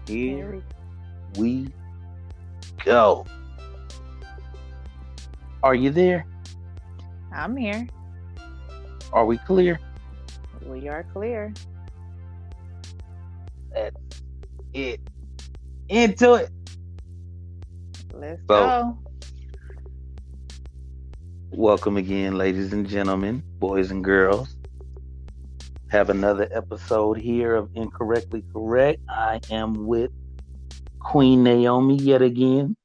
Here we go. Are you there? I'm here. Are we clear? We are clear. That's it. Into it. Let's So, go. welcome again, ladies and gentlemen, boys and girls. Have another episode here of Incorrectly Correct. I am with Queen Naomi yet again.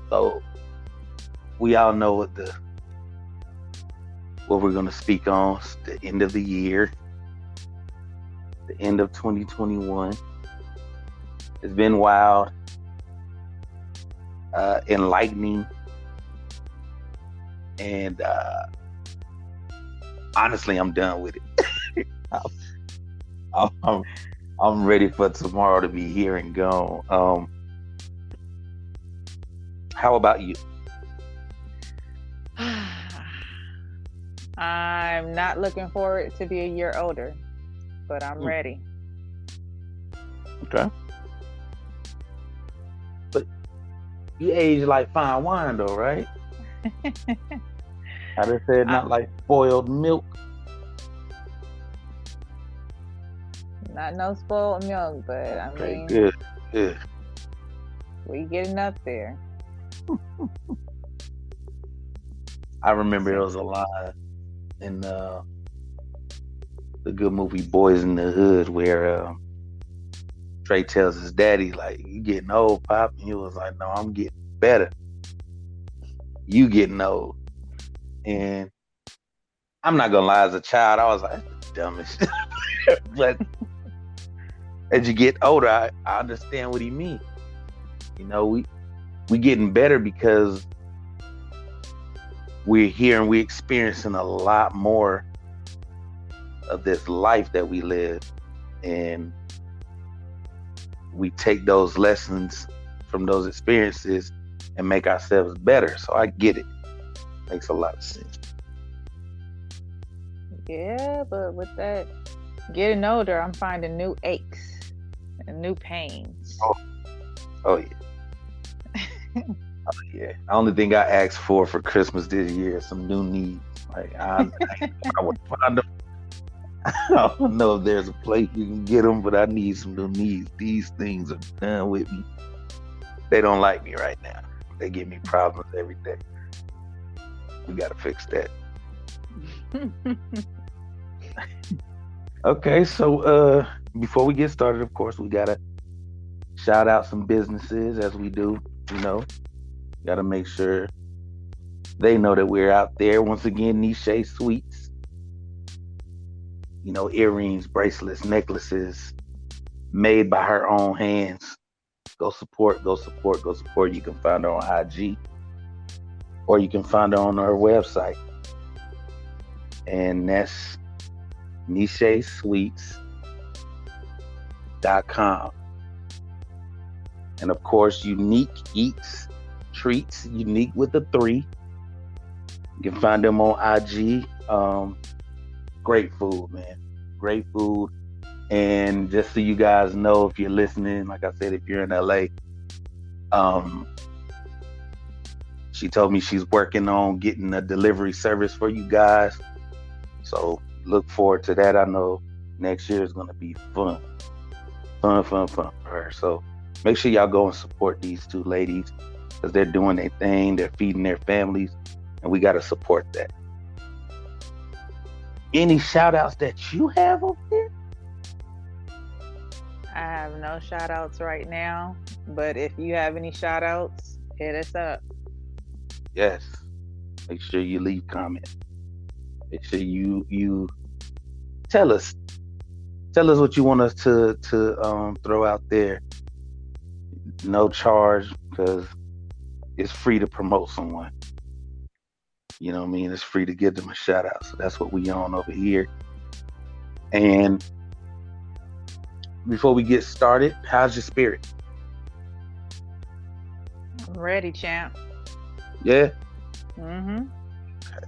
So, we all know what we're going to speak on. It's the end of the year, the end of 2021. It's been wild, enlightening, and honestly, I'm done with it. I'm ready for tomorrow to be here and gone. How about you? I'm not looking forward to be a year older, but I'm ready. Okay. But you age like fine wine, though, right? I just said not like spoiled milk. Not no spoiled milk, but Okay, mean, good. we getting up there. I remember there was a line in the good movie Boys in the Hood where Trey tells his daddy, like, you getting old, Pop? And he was like, no, I'm getting better. You getting old. And I'm not gonna lie, as a child, I was like, that's the dumbest. But as you get older, I understand what he means. You know, we getting better because we're here and we're experiencing a lot more of this life that we live, and we take those lessons from those experiences and make ourselves better. So I get it. Makes a lot of sense. Yeah, but with that getting older, I'm finding new aches and new pains. Oh yeah. Oh yeah. The only thing I asked for Christmas this year is some new knees. Like I would find them. I don't know if there's a place you can get them, but I need some new knees. These things are done with me. They don't like me right now. They give me problems every day. We gotta fix that. Okay, so before we get started, of course, we gotta shout out some businesses as we do. You know, gotta make sure they know that we're out there. Once again, Niche Sweets. You know, earrings, bracelets, necklaces, made by her own hands. Go support, go support, go support. You can find her on IG, or you can find her on her website, and that's nichesweets.com. And of course, Unique Eats Treats, Unique with a 3. You can find them on IG. Great food, man. Great food. And just so you guys know, if you're listening, like I said, if you're in LA, she told me she's working on getting a delivery service for you guys. So look forward to that. I know next year is going to be fun for her. So make sure y'all go and support these two ladies because they're doing their thing. They're feeding their families, and we got to support that. Any shout outs that you have over there? I have no shout outs right now, but if you have any shout outs, hit us up. Yes. Make sure you leave comments. Make sure you tell us what you want us to throw out there. No charge, because it's free to promote someone. You know what I mean? It's free to give them a shout out. So that's what we on over here. And before we get started, how's your spirit? I'm ready, champ. Yeah? Mm-hmm. Okay.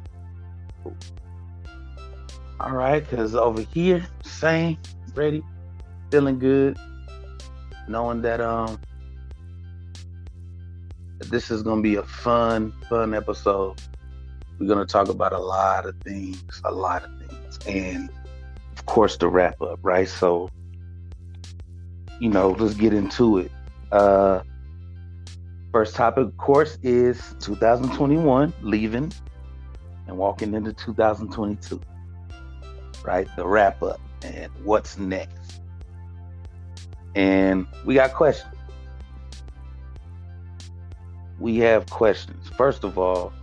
Cool. All right, because over here, same, ready, feeling good. knowing that this is gonna be a fun episode. We're gonna talk about a lot of things, and of course the wrap up, right? So, let's get into it. First topic, of course, is 2021 leaving and walking into 2022, right? The wrap up and what's next. And we got questions. We have questions. First of all,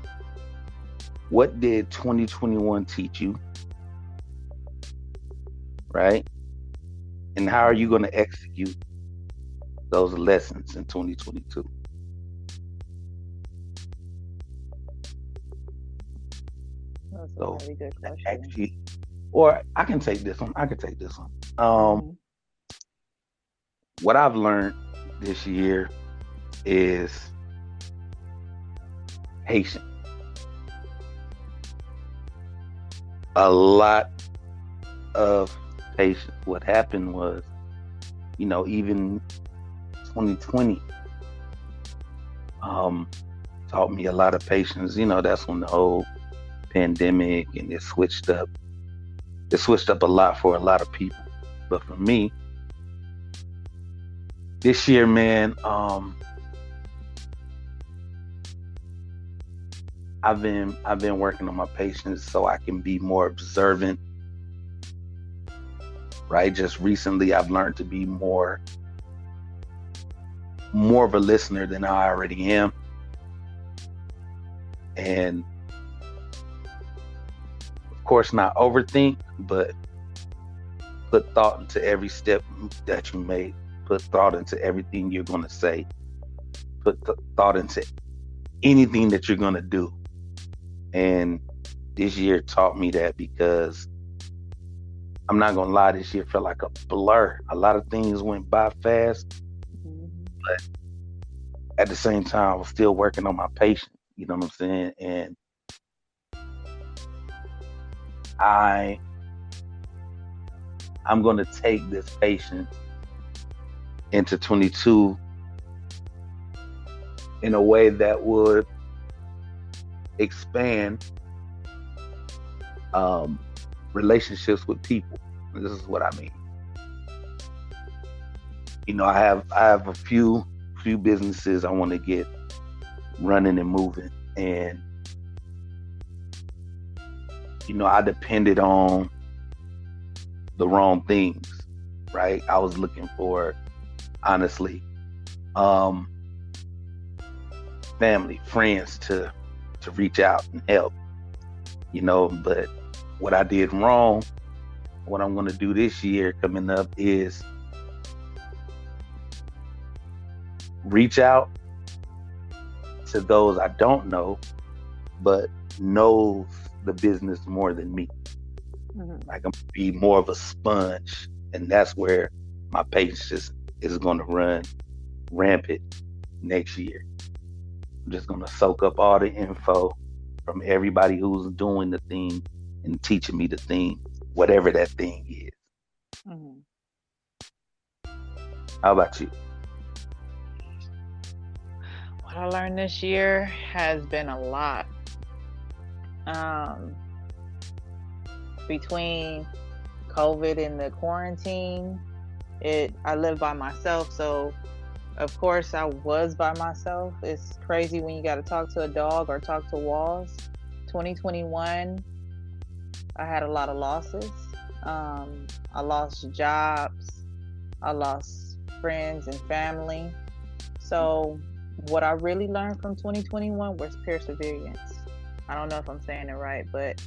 what did 2021 teach you? Right? And how are you going to execute those lessons in 2022? That's a really good question. Actually, or I can take this one. What I've learned this year is patience. A lot of patience. What happened was, even 2020 taught me a lot of patience. That's when the whole pandemic and it switched up a lot for a lot of people. But for me, this year, man, I've been working on my patience so I can be more observant. Right? Just recently I've learned to be more of a listener than I already am. And of course not overthink, but put thought into every step that you make. Put thought into everything you're going to say. Put thought into anything that you're going to do. And this year taught me that, because I'm not going to lie, this year felt like a blur. A lot of things went by fast, but at the same time, I was still working on my patience. You know what I'm saying? And I'm going to take this patience into 22 in a way that would expand relationships with people. This is what I mean. I have a few businesses I want to get running and moving, and I depended on the wrong things, right? I was looking for, honestly, family, friends to reach out and help, but what I did wrong, what I'm going to do this year coming up, is reach out to those I don't know, but knows the business more than me. Mm-hmm. Like, I'm going to be more of a sponge, and that's where my patience is going to run rampant next year. I'm just going to soak up all the info from everybody who's doing the thing and teaching me the thing, whatever that thing is. Mm-hmm. How about you? What I learned this year has been a lot. Between COVID and the quarantine, I live by myself, so of course I was by myself. It's crazy when you got to talk to a dog or talk to walls. 2021, I had a lot of losses. I lost jobs. I lost friends and family. So what I really learned from 2021 was perseverance. I don't know if I'm saying it right, but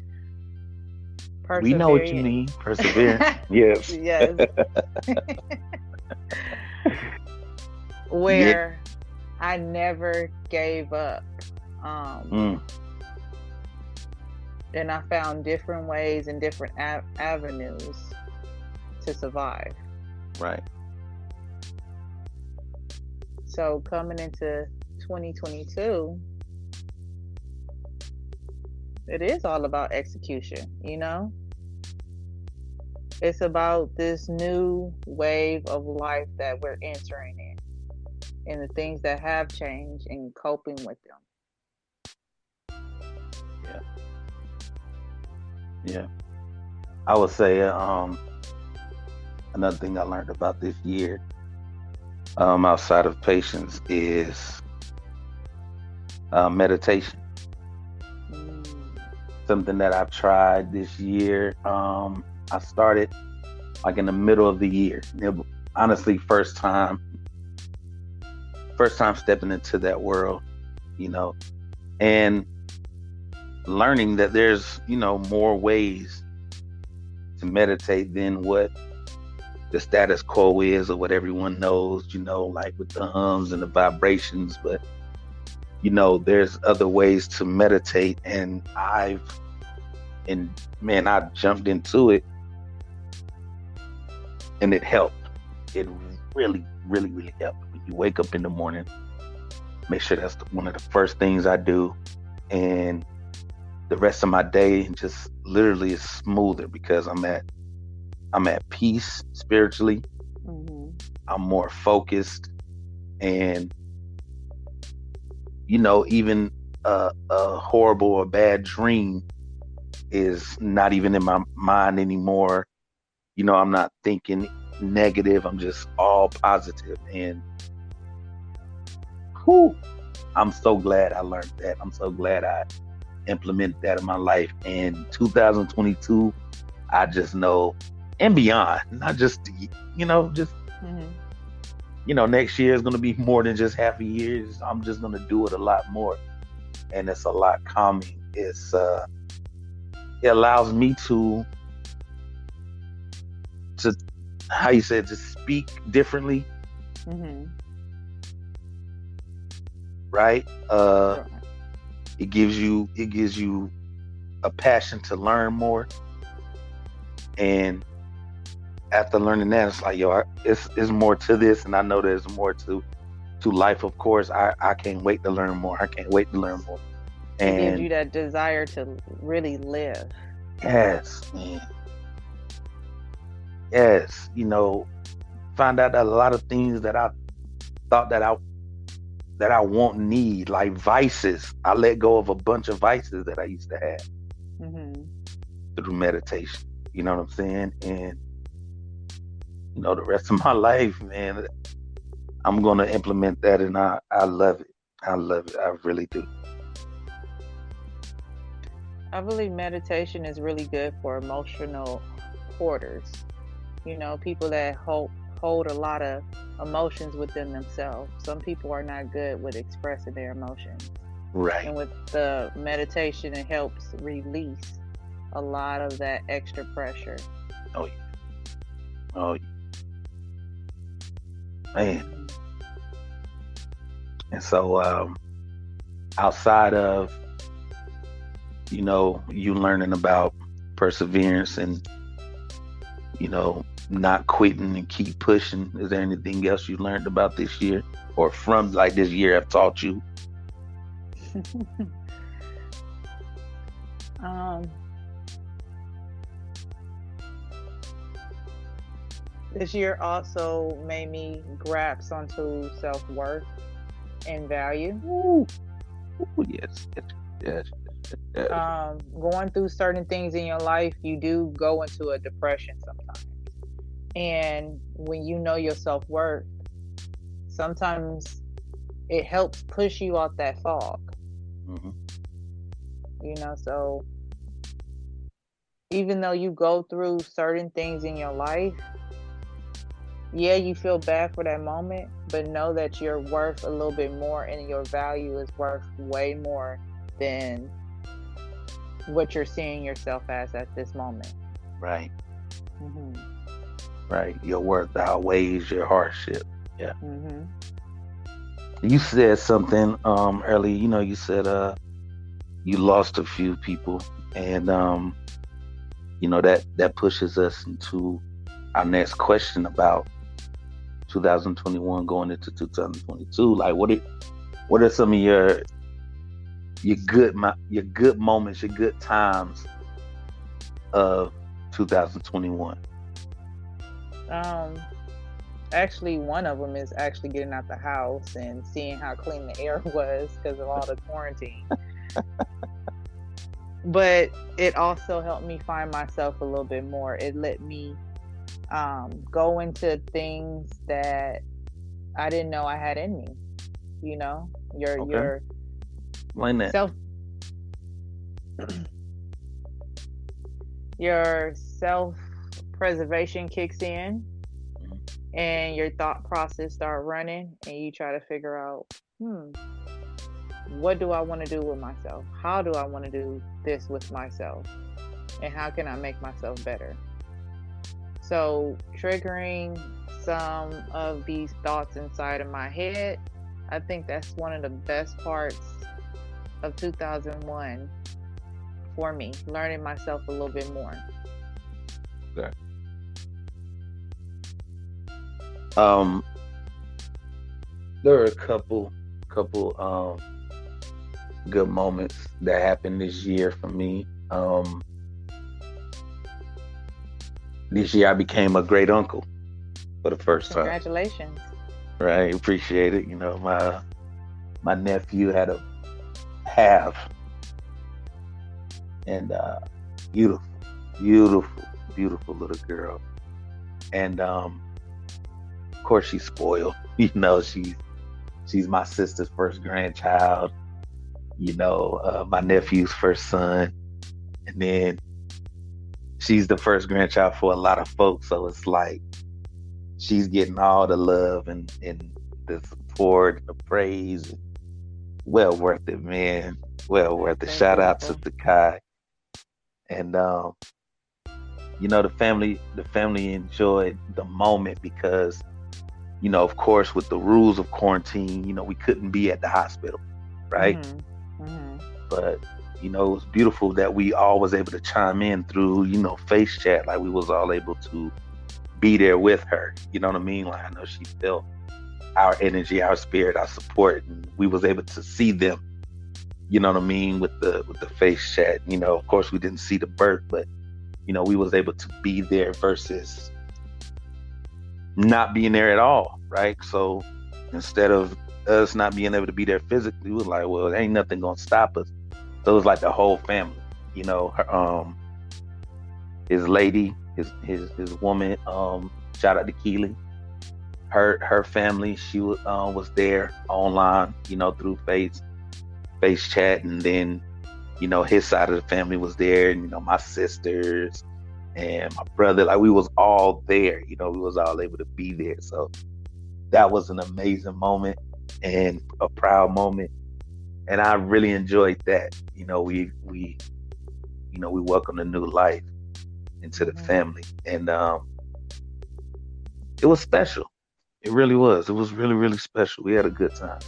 we know what you mean. Perseverance. Yes. Yes. Where I never gave up. And I found different ways and different avenues to survive. Right. So coming into 2022, it is all about execution, It's about this new wave of life that we're entering in, and the things that have changed and coping with them. Yeah, yeah. I would say another thing I learned about this year, outside of patience, is meditation. Mm. Something that I've tried this year. I started like in the middle of the year. Honestly, first time stepping into that world, you know, and learning that there's, more ways to meditate than what the status quo is or what everyone knows, like with the hums and the vibrations. But, there's other ways to meditate. And man, I jumped into it and it helped. It really, really, really helped. When you wake up in the morning, make sure that's one of the first things I do. And the rest of my day just literally is smoother because I'm at peace spiritually. Mm-hmm. I'm more focused, and even a horrible or bad dream is not even in my mind anymore. I'm not thinking negative. I'm just all positive. And whew, I'm so glad I learned that. I'm so glad I implemented that in my life. And 2022, I just know, and beyond, not just, just, Mm-hmm. next year is going to be more than just half a year. I'm just going to do it a lot more. And it's a lot calming. It allows me to how you said, to speak differently, Mm-hmm. right? Right. It gives you a passion to learn more. And after learning that, it's like, it's more to this, and I know there's more to life. Of course, I can't wait to learn more. I can't wait to learn more. It gives And you that desire to really live. yes, man, yes, find out that a lot of things that I thought that I won't need, like vices. I let go of a bunch of vices that I used to have Mm-hmm. through meditation. You know what I'm saying? And the rest of my life, man, I'm gonna implement that, and I love it. I love it. I really do. I believe meditation is really good for emotional hoarders. People that hold a lot of emotions within themselves. Some people are not good with expressing their emotions. Right. And with the meditation, it helps release a lot of that extra pressure. Oh yeah. Oh yeah. Man. Mhm. And so, outside of you learning about perseverance and not quitting and keep pushing, is there anything else you learned about this year, or from like this year have taught you? um, this year also made me grasp onto self-worth and value. Ooh, ooh, yes, yes, yes, yes. Going through certain things in your life, you do go into a depression sometimes. And when you know your self-worth, sometimes it helps push you out that fog. Mm-hmm. So even though you go through certain things in your life, yeah, you feel bad for that moment, but know that you're worth a little bit more, and your value is worth way more than what you're seeing yourself as at this moment. Right, Mm-hmm. right. Your worth outweighs your hardship. Yeah. Mm-hmm. You said something earlier. You said you lost a few people, and that pushes us into our next question about 2021 going into 2022. Like, what are some of your good moments, your good times of 2021? Um, Actually, one of them is actually getting out the house and seeing how clean the air was because of all the quarantine. But it also helped me find myself a little bit more. It let me go into things that I didn't know I had in me. You know, Okay. your Explain that. self your self preservation kicks in, Mhm. and your thought process start running, and you try to figure out, hmm, what do I want to do with myself? How do I want to do this with myself? And how can I make myself better? So, triggering some of these thoughts inside of my head, I think that's one of the best parts of 2001 for me, learning myself a little bit more. Okay. Um, there are a couple good moments that happened this year for me. This year I became a great uncle for the first time. Congratulations. Right, appreciate it. You know, my nephew had a half, and beautiful, beautiful, beautiful little girl. And of course she's spoiled. You know, she's my sister's first grandchild. You know, my nephew's first son, and then she's the first grandchild for a lot of folks. So it's like she's getting all the love and the support, the praise. Well worth it, man. Well worth That's it. so Shout out to beautiful. Takai. And you know, the family enjoyed the moment because, you know, of course, with the rules of quarantine, you know, we couldn't be at the hospital, right? Mhm. Mhm. But you know, it was beautiful that we all was able to chime in through, you know, face chat. Like we was all able to be there with her. You know what I mean? Like I know she felt our energy, our spirit, our support, and we was able to see them. You know what I mean with the face chat. You know, of course, we didn't see the birth, but you know, we was able to be there versus not being there at all, right? So instead of us not being able to be there physically, we was like, well, ain't nothing gonna stop us. So it was like the whole family, you know, his lady, his woman, shout out to Keely, her family, she was there online, you know, through face chat, and then you know his side of the family was there, and you know my sisters and my brother, like we was all there, you know, we was all able to be there. So that was an amazing moment and a proud moment, and I really enjoyed that. You know, we you know we welcomed a new life into the Mhm. family, and it was special. It really was. It was really really special. We had a good time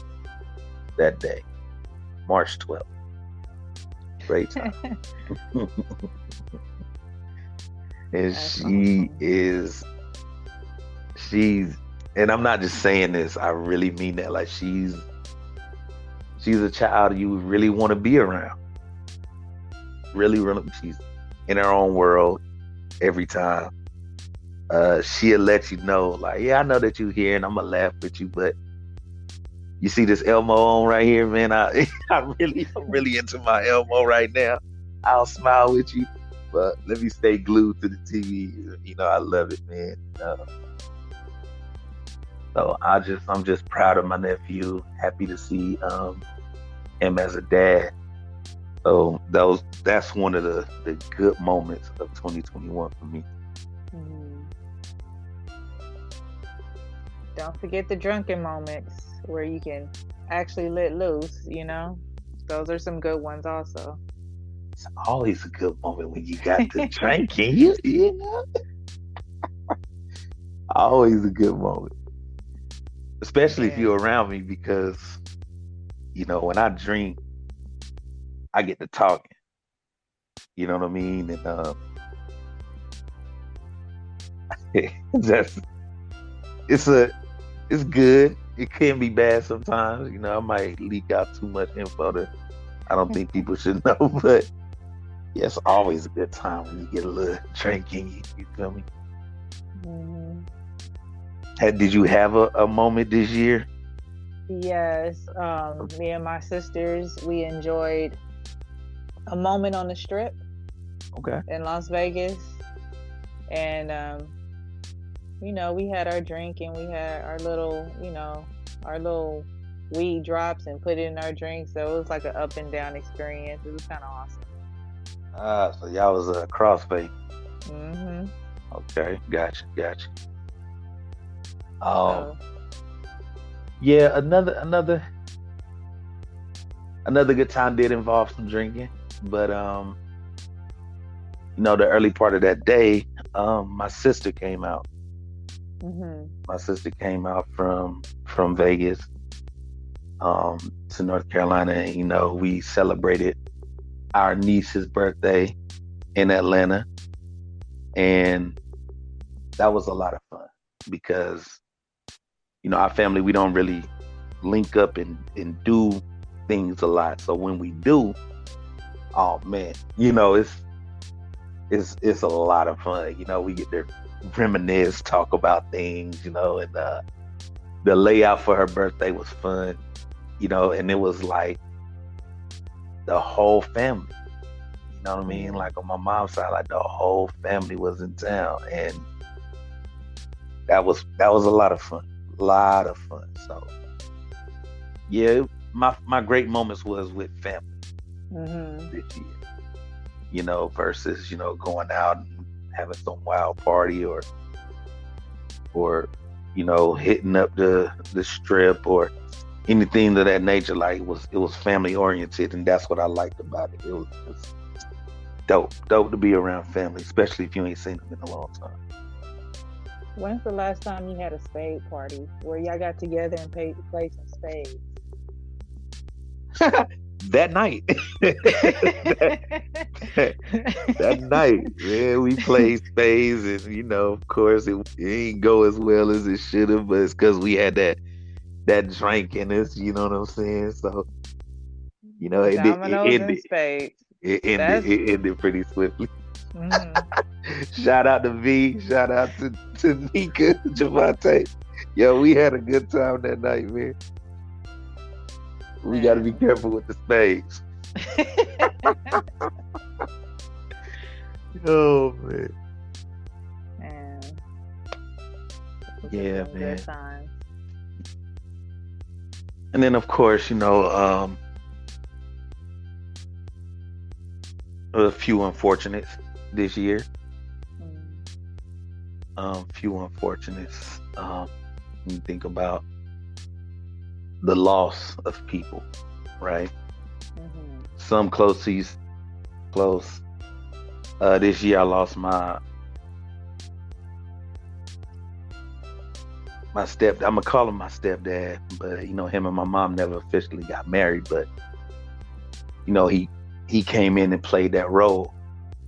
that day, March 12th. Great time. And That's awesome. she's and I'm not just saying this, I really mean that. Like she's a child you really want to be around. Really, really, she's in her own world every time. She'll let you know, like, yeah, I know that you're here and I'm gonna laugh with you, but you see this Elmo on right here, man. I'm really into my Elmo right now. I'll smile with you, but let me stay glued to the TV. You know, I love it, man. So I'm just proud of my nephew. Happy to see him as a dad. So that's one of the good moments of 2021 for me. Mhm. Don't forget the drunken moments where you can actually let loose, you know? Those are some good ones also. It's always a good moment when you got to drinking. You know, always a good moment, especially if Yeah. you're around me because you know when I drink, I get to talking. You know what I mean? And that's it's a it's good. It can be bad sometimes. You know, I might leak out too much info that I don't think people should know, but yeah, it's always a good time when you get a little drink in you. You feel me? Hmm. Did you have a moment this year? Yes, me and my sisters, we enjoyed a moment on the strip Okay. in Las Vegas, and we had our drink and we had our little, our little weed drops and put it in our drink. So it was like an up and down experience. It was kind of awesome. So y'all was a crossfade. Hmm. Okay, gotcha. Um, So, yeah, another good time did involve some drinking, but the early part of that day, my sister came out. hmm My sister came out from Vegas, to North Carolina, and we celebrated our niece's birthday in Atlanta, and that was a lot of fun because our family, we don't really link up and do things a lot. So when we do, oh man, it's a lot of fun. We get to reminisce, talk about things, and the layout for her birthday was fun, and it was like the whole family. You know what I mean? Like on my mom's side, like the whole family was in town, and that was a lot of fun. A lot of fun. So yeah, my great moments was with family hmm this year. Versus going out and having some wild party or hitting up the strip or anything of that nature. Like it was family oriented, and that's what I liked about it. It was just dope to be around family, especially if you ain't seen them in a long time. when's the last time you had a spade party where y'all got together and played some spades? That night, that night, man, we played spades, and of course, it ain't go as well as it should have, but it's because we had that drink in us. You know what I'm saying? So it did, Dominoes and spades. That's it ended pretty swiftly. hmm Shout out to V. Shout out to Nika, Javante. Yo, we had a good time that night, man. We got to be man. careful with the spades. Oh man. Man, those are Yeah, some man. good times. And then of course, a few unfortunates this year. Mm, Few unfortunates. When you think about the loss of people, right? hmm Some close to you, close. This year I lost my step. I'm gonna call him my stepdad, but him and my mom never officially got married. But he came in and played that role.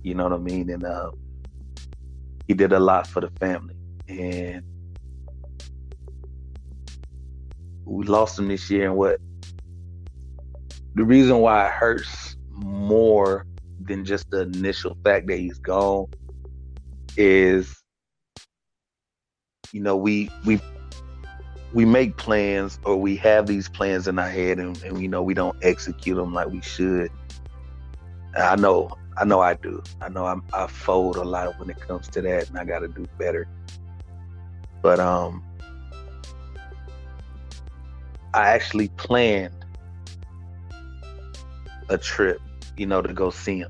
You know what I mean? And he did a lot for the family, and we lost him this year. And what the reason why it hurts more than just the initial fact that he's gone is, we make plans, or we have these plans in our head, and we don't execute them like we should. And I know I do. I know I fold a lot when it comes to that, and I got to do better. But I actually planned a trip, to go see him,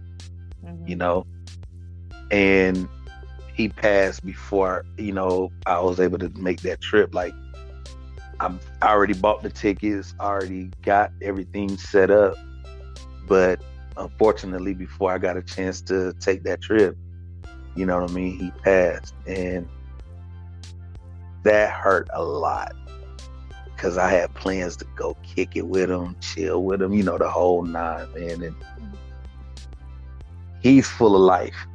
hmm and he passed before, I was able to make that trip. Like I already bought the tickets, already got everything set up, but unfortunately, before I got a chance to take that trip, you know what I mean, he passed, and that hurt a lot because I had plans to go kick it with him, chill with him, the whole nine, man. And he's full of life.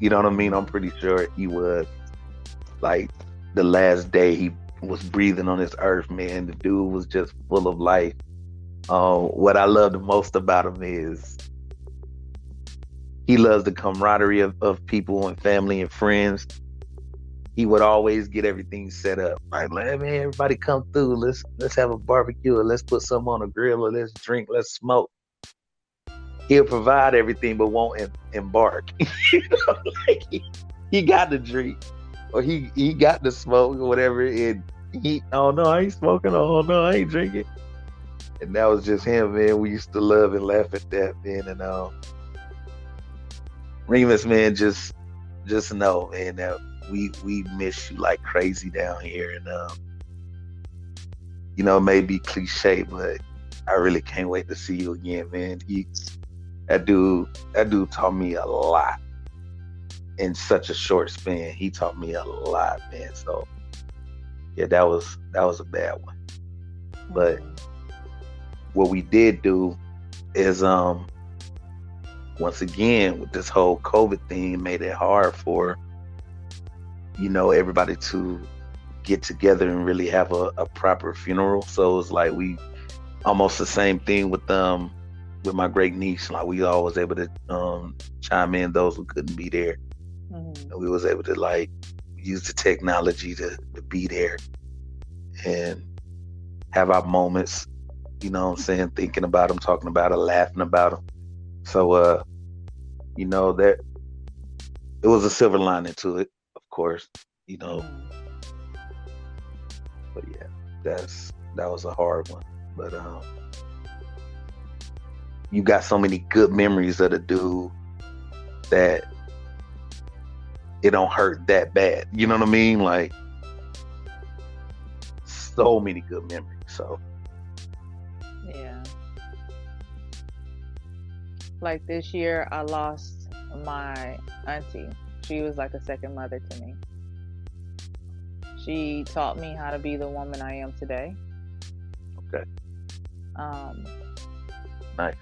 You know what I mean? I'm pretty sure he was. Like the last day he was breathing on this earth, man, the dude was just full of life. What I love the most about him is he loves the camaraderie of people and family and friends. he would always get everything set up. Like, man, everybody come through. Let's have a barbecue, or let's put something on a grill, or let's drink, let's smoke. He'll provide everything, but won't embark. You know, like he got the drink, or he got the smoke, or whatever. And oh no, I ain't smoking. Oh no, I ain't drinking. And that was just him, man. We used to love and laugh at that, man. And Remus, man, just know, man, that we miss you like crazy down here. And it may be cliche, but I really can't wait to see you again, man. That dude taught me a lot in such a short span. He taught me a lot, man. So yeah, that was a bad one. But what we did do is once again, with this whole COVID thing, made it hard for everybody to get together and really have a proper funeral. So it's like we almost the same thing with my great niece. Like, we all was able to chime in those who couldn't be there. And we was able to like use the technology to be there and have our moments, you know what I'm saying, thinking about them, talking about them, laughing about them. So that it was a silver lining to it, of course, but yeah, that was a hard one. But you got so many good memories of the dude that it don't hurt that bad. You know what I mean? Like, so many good memories. So yeah. Like this year, I lost my auntie. She was like a second mother to me. She taught me how to be the woman I am today. Okay. Nice.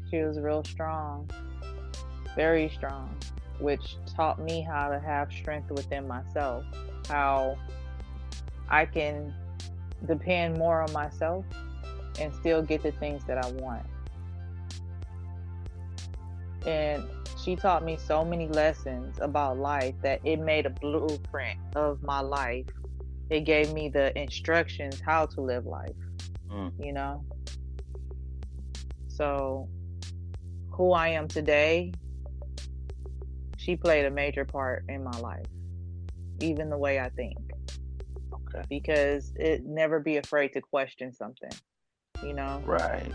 She was real strong, very strong, which taught me how to have strength within myself, how I can depend more on myself and still get the things that I want. And she taught me so many lessons about life that it made a blueprint of my life. It gave me the instructions how to live life, So who I am today, she played a major part in my life, even the way I think. Okay. Because never be afraid to question something, Right.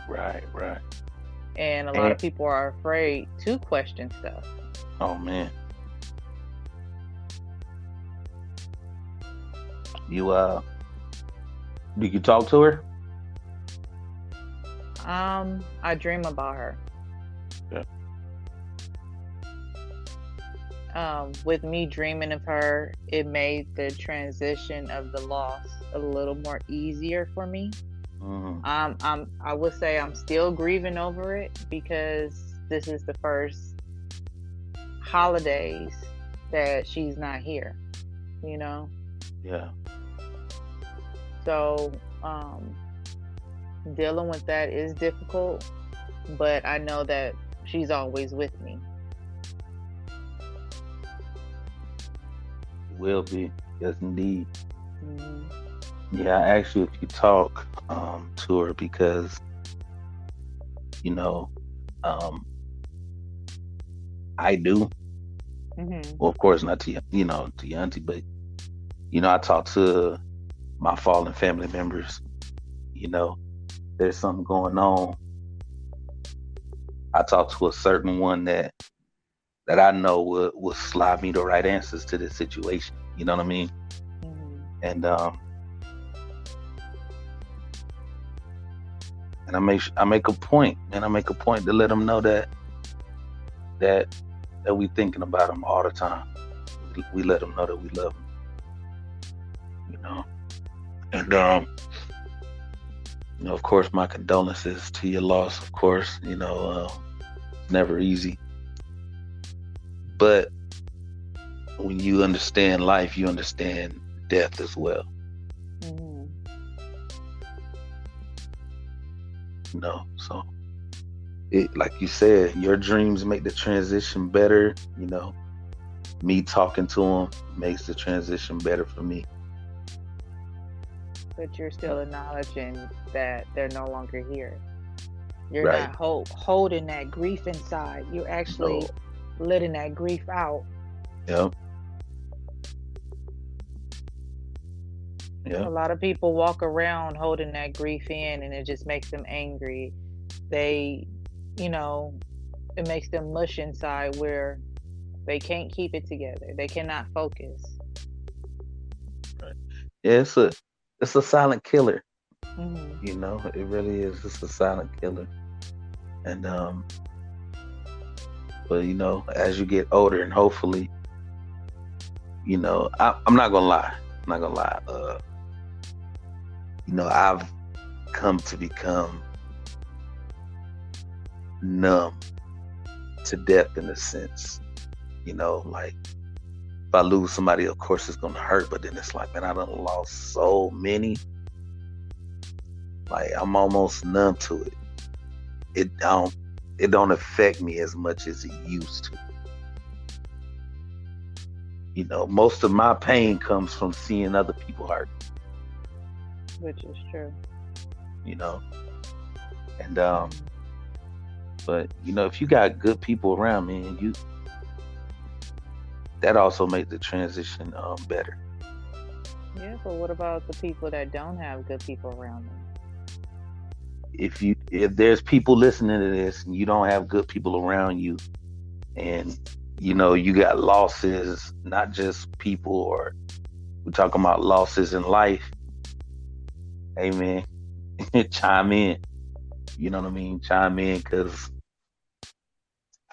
And a lot of people are afraid to question stuff. Oh man. Did you talk to her? I dream about her. Yeah. With me dreaming of her, it made the transition of the loss a little more easier for me. I would say I'm still grieving over it because this is the first holidays that she's not here, Yeah. So dealing with that is difficult, but I know that she's always with me. Will be. Yes, indeed. Yeah, I asked you if you talk to her because, I do. Well, of course, not to to your auntie, but I talk to my fallen family members. There's something going on. I talk to a certain one that I know will slide me the right answers to this situation. You know what I mean? And I make a point, and I make a point to let them know that we thinking about them all the time. We let them know that we love them. And of course, my condolences to your loss. Of course, it's never easy. But when you understand life, you understand death as well. So it, like you said, your dreams make the transition better. me talking to them makes the transition better for me. But you're still acknowledging that they're no longer here. You're Right. not holding that grief inside. You're actually No. letting that grief out. Yep. A Yep. lot of people walk around holding that grief in, and it just makes them angry. They, you know, it makes them mush inside where they can't keep it together. They cannot focus. Right. Yeah, it's a silent killer. Hmm. You know, it really is. It's a silent killer. And but as you get older, and hopefully, I'm not gonna lie. I'm not gonna lie. I've come to become numb to death in a sense. Like if I lose somebody, of course it's gonna hurt, but then it's like, man, I done lost so many. Like I'm almost numb to it. It don't affect me as much as it used to. Most of my pain comes from seeing other people hurt. Which is true. And but if you got good people around me, and that also makes the transition better. Yeah, but what about the people that don't have good people around them? If there's people listening to this and you don't have good people around you, and you got losses, not just people, or we're talking about losses in life, hey man, chime in. You know what I mean? Chime in, because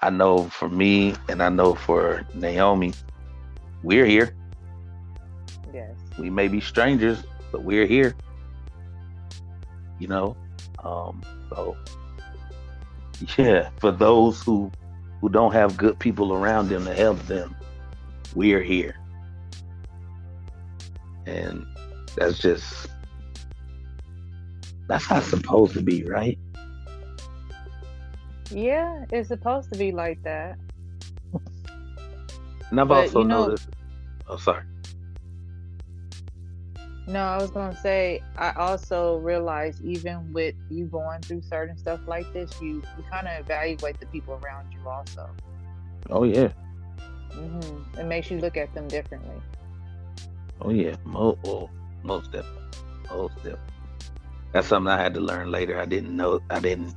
I know for me, and I know for Naomi, we're here. Yes. We may be strangers, but we're here. So yeah, for those who don't have good people around them to help them, we are here. And that's how it's supposed to be, right? Yeah, it's supposed to be like that. And I've But also noticed. Oh, sorry. no, I was gonna say I also realize even with you going through certain stuff like this, you kind of evaluate the people around you also. Oh yeah. It makes you look at them differently. Oh yeah. Most definitely. Most definitely. That's something I had to learn later. I didn't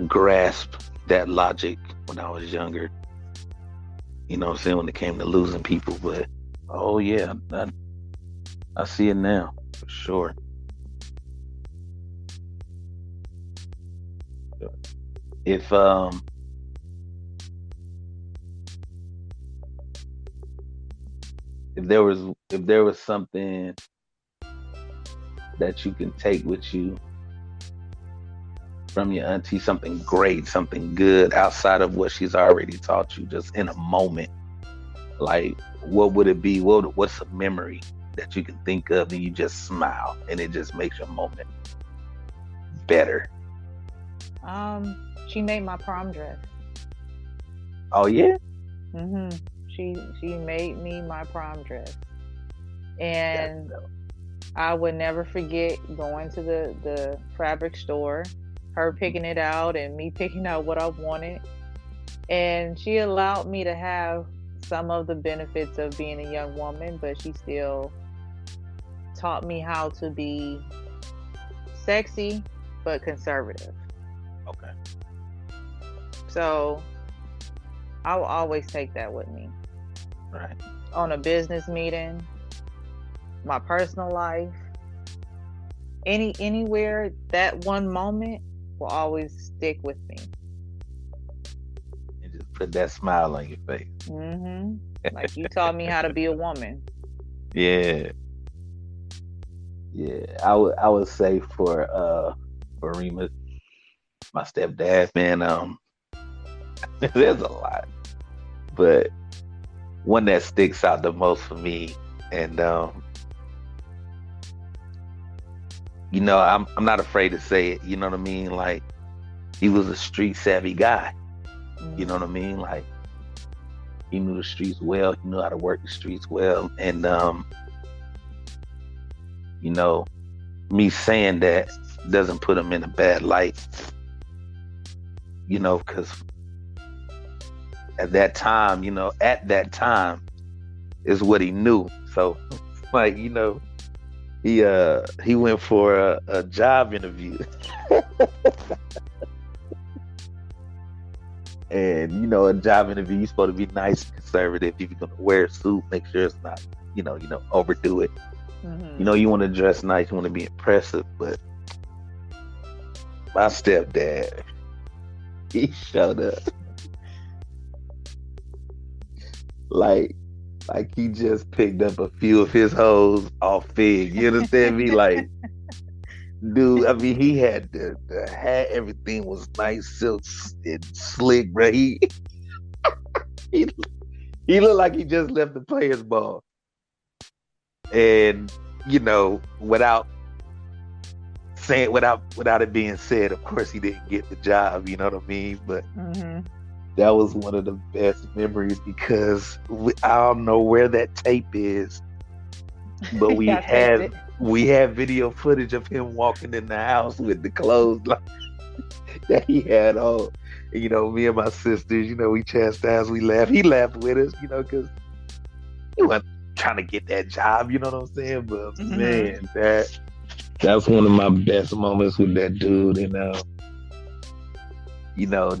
grasp that logic when I was younger. You know what I'm saying? When it came to losing people, but oh yeah, I see it now for sure. If if there was something that you can take with you from your auntie, something great, something good outside of what she's already taught you, just in a moment, like what would it be? What's a memory that you can think of and you just smile and it just makes your moment better? She made my prom dress. Oh yeah. She made me my prom dress, and I would never forget going to the fabric store, her picking it out and me picking out what I wanted. And she allowed me to have some of the benefits of being a young woman, but she still taught me how to be sexy but conservative. Okay. So I will always take that with me. Right. On a business meeting, my personal life, anywhere, that one moment will always stick with me. And just put that smile on your face. Like you taught me how to be a woman. Yeah. Yeah. I would say for Remus, my stepdad, man, there's a lot. But one that sticks out the most for me, and I'm not afraid to say it, you know what I mean? Like, he was a street savvy guy. You know what I mean? Like, He knew the streets well. He knew how to work the streets well. And you know, me saying that doesn't put him in a bad light. You know, because at that time is what he knew. So like, he went for a job interview. And a job interview, you're supposed to be nice and conservative. If you're gonna wear a suit, make sure it's not, overdo it. Mm-hmm. You want to dress nice, you want to be impressive. But my stepdad, he showed up like he just picked up a few of his hoes off Fig. You understand me? Like, dude, I mean, he had the hat, everything was nice, silks and slick, bro. He looked like he just left the players' ball. And, without it being said, of course he didn't get the job, you know what I mean? But that was one of the best memories because I don't know where that tape is, but we had video footage of him walking in the house with the clothes that he had on. Me and my sisters, we chastised, we laughed. He laughed with us, because he wasn't trying to get that job, you know what I'm saying? But man, that's one of my best moments with that dude. And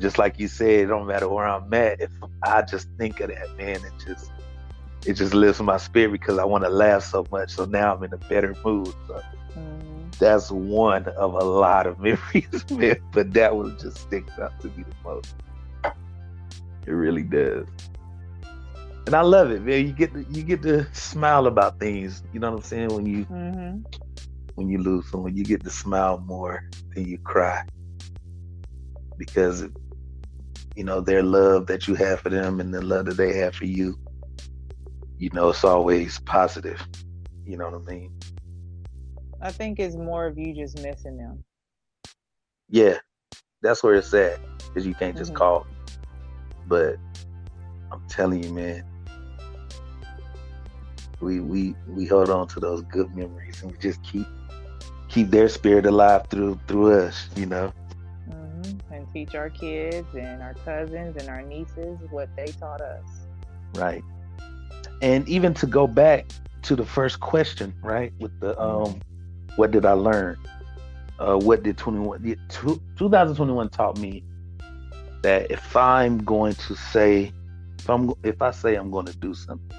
just like you said, it don't matter where I'm at. If I just think of that, man, it just lifts my spirit because I want to laugh so much. So now I'm in a better mood. So that's one of a lot of memories, man. But that one just sticks out to me the most. It really does. And I love it, man. You get to smile about things. You know what I'm saying? When you lose someone, you get to smile more than you cry. Because their love that you have for them and the love that they have for you, it's always positive. You know what I mean? I think it's more of you just missing them. Yeah, that's where it's at, because you can't just call. But I'm telling you, man, we hold on to those good memories and we just keep their spirit alive through us, And teach our kids and our cousins and our nieces what they taught us. Right. And even to go back to the first question, right? With the what did I learn? What did 2021 taught me? That if I'm going to say, if I say I'm going to do something,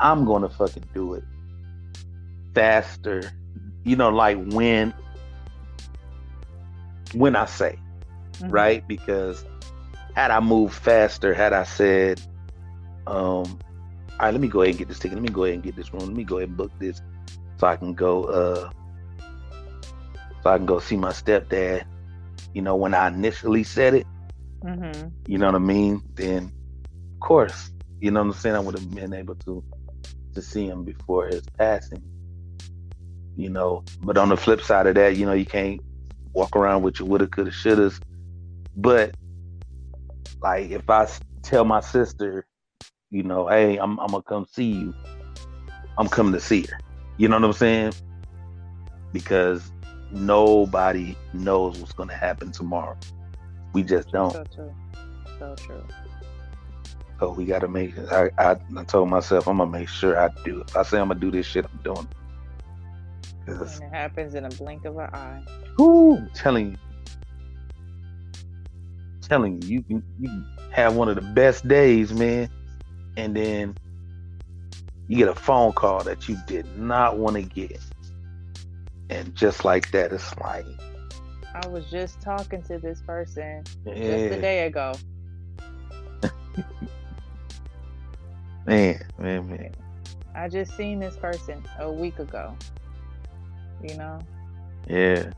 I'm going to fucking do it faster. Like when I say, right? Because had I moved faster, had I said, all right, let me go ahead and get this ticket. Let me go ahead and get this room. Let me go ahead and book this so I can go see my stepdad. When I initially said it, you know what I mean? Then, of course, you know what I'm saying? I would have been able to see him before his passing. But on the flip side of that, you can't walk around with your woulda, coulda, shouldas. But like, if I tell my sister, hey, I'm gonna come see you, I'm coming to see her. You know what I'm saying? Because nobody knows what's gonna happen tomorrow. We just don't. So true. So we gotta make it. I told myself I'm gonna make sure I do it. If I say I'm gonna do this shit, I'm doing it. And it happens in a blink of an eye. Whoo, telling you, you can have one of the best days, man, and then you get a phone call that you did not want to get, and just like that, it's like, I was just talking to this person just a day ago. man. I just seen this person a week ago. Yeah.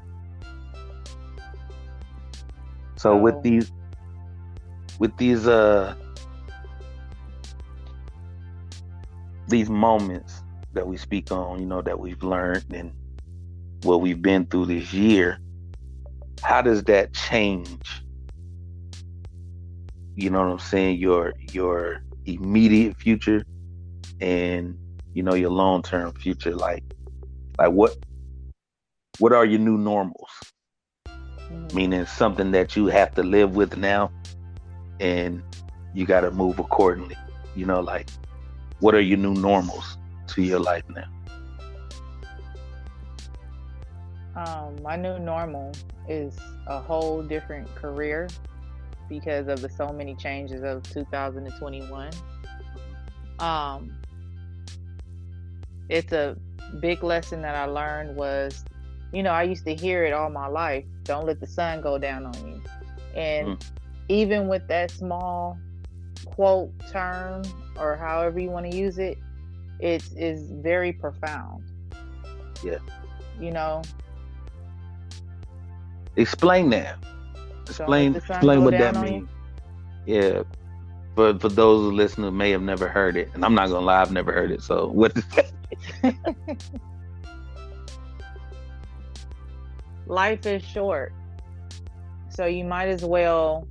So with these moments that we speak on, that we've learned and what we've been through this year, how does that change? You know what I'm saying? Your immediate future and your long-term future. Like what are your new normals? Meaning something that you have to live with now, and you got to move accordingly. Like what are your new normals to your life now? My new normal is a whole different career because of the so many changes of 2021. It's a big lesson that I learned was, I used to hear it all my life. Don't let the sun go down on you. And even with that small quote term or however you want to use it, it is very profound. Yeah. Explain that. Explain what that means. Yeah. For those who listen who may have never heard it, and I'm not gonna lie, I've never heard it. So what does that mean? Life is short, so you might as well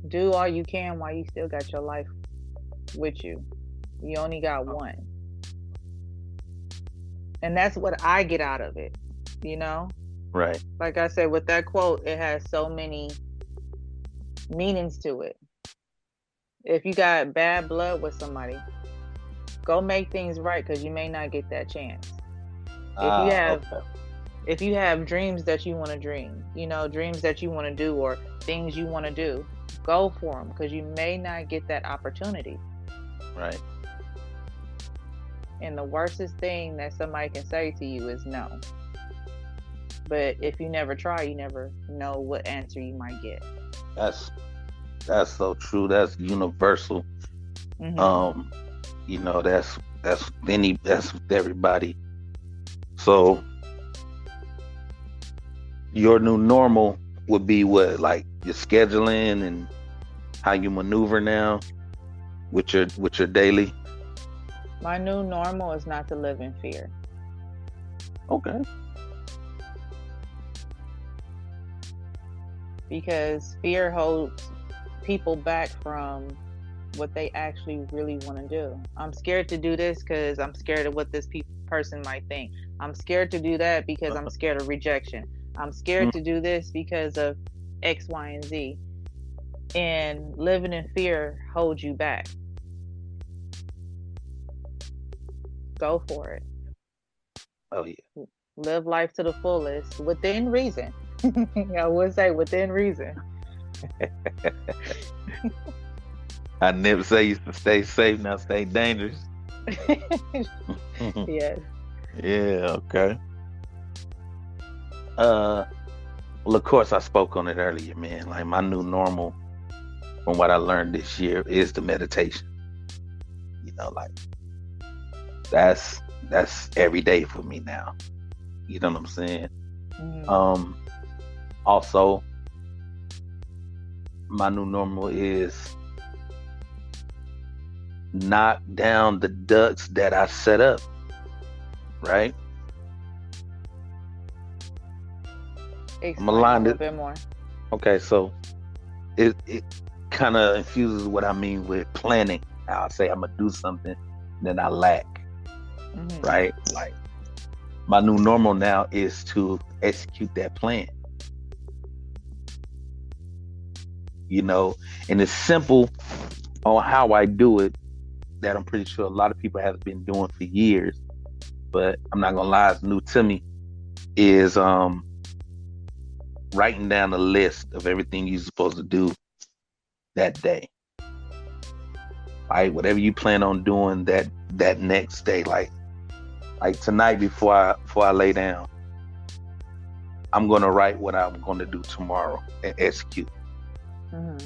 do all you can while you still got your life with you. You only got one. And that's what I get out of it, Right. Like I said, with that quote, it has so many meanings to it. If you got bad blood with somebody, go make things right, because you may not get that chance. If you have dreams that you want to dream, dreams that you want to do or things you want to do, go for them, because you may not get that opportunity. Right. And the worstest thing that somebody can say to you is no. But if you never try, you never know what answer you might get. That's so true. That's universal. Mm-hmm. That's with everybody. So your new normal would be what, like your scheduling and how you maneuver now with your daily. My new normal is not to live in fear. Okay. Because fear holds people back from what they actually really want to do. I'm scared to do this because I'm scared of what this person might think. I'm scared to do that because I'm scared of rejection. I'm scared to do this because of X, Y, and Z. And living in fear holds you back. Go for it. Oh, yeah. Live life to the fullest within reason. I would say within reason. I never say you to stay safe, now stay dangerous. Yes. Yeah, okay. Well, of course, I spoke on it earlier, man. Like, my new normal, from what I learned this year, is the meditation. Like, that's every day for me now. You know what I'm saying? Mm-hmm. Also, my new normal is knock down the ducks that I set up. Right? Explain a little bit more. Okay, so it kind of infuses what I mean with planning. I'll say I'm gonna do something, then I lack. Mm-hmm. Right? Like, my new normal now is to execute that plan. And it's simple on how I do it, that I'm pretty sure a lot of people have been doing for years, but I'm not gonna lie, it's new to me, is writing down a list of everything you're supposed to do that day. Right? Whatever you plan on doing that next day, like tonight before I lay down, I'm gonna write what I'm gonna do tomorrow and execute. Mm-hmm.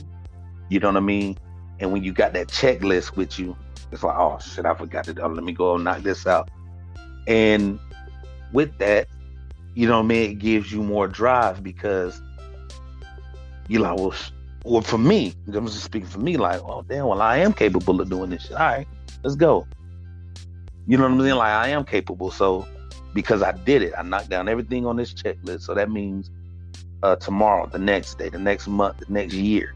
You know what I mean? And when you got that checklist with you, it's like, oh shit, I forgot to do. Let me go and knock this out. And with that, you know what I mean, it gives you more drive, because you're like, well, for me, I'm just speaking for me, like, oh damn, well, I am capable of doing this shit. All right, let's go. You know what I mean? Like, I am capable. So because I did it, I knocked down everything on this checklist. So that means tomorrow, the next day, the next month, the next year,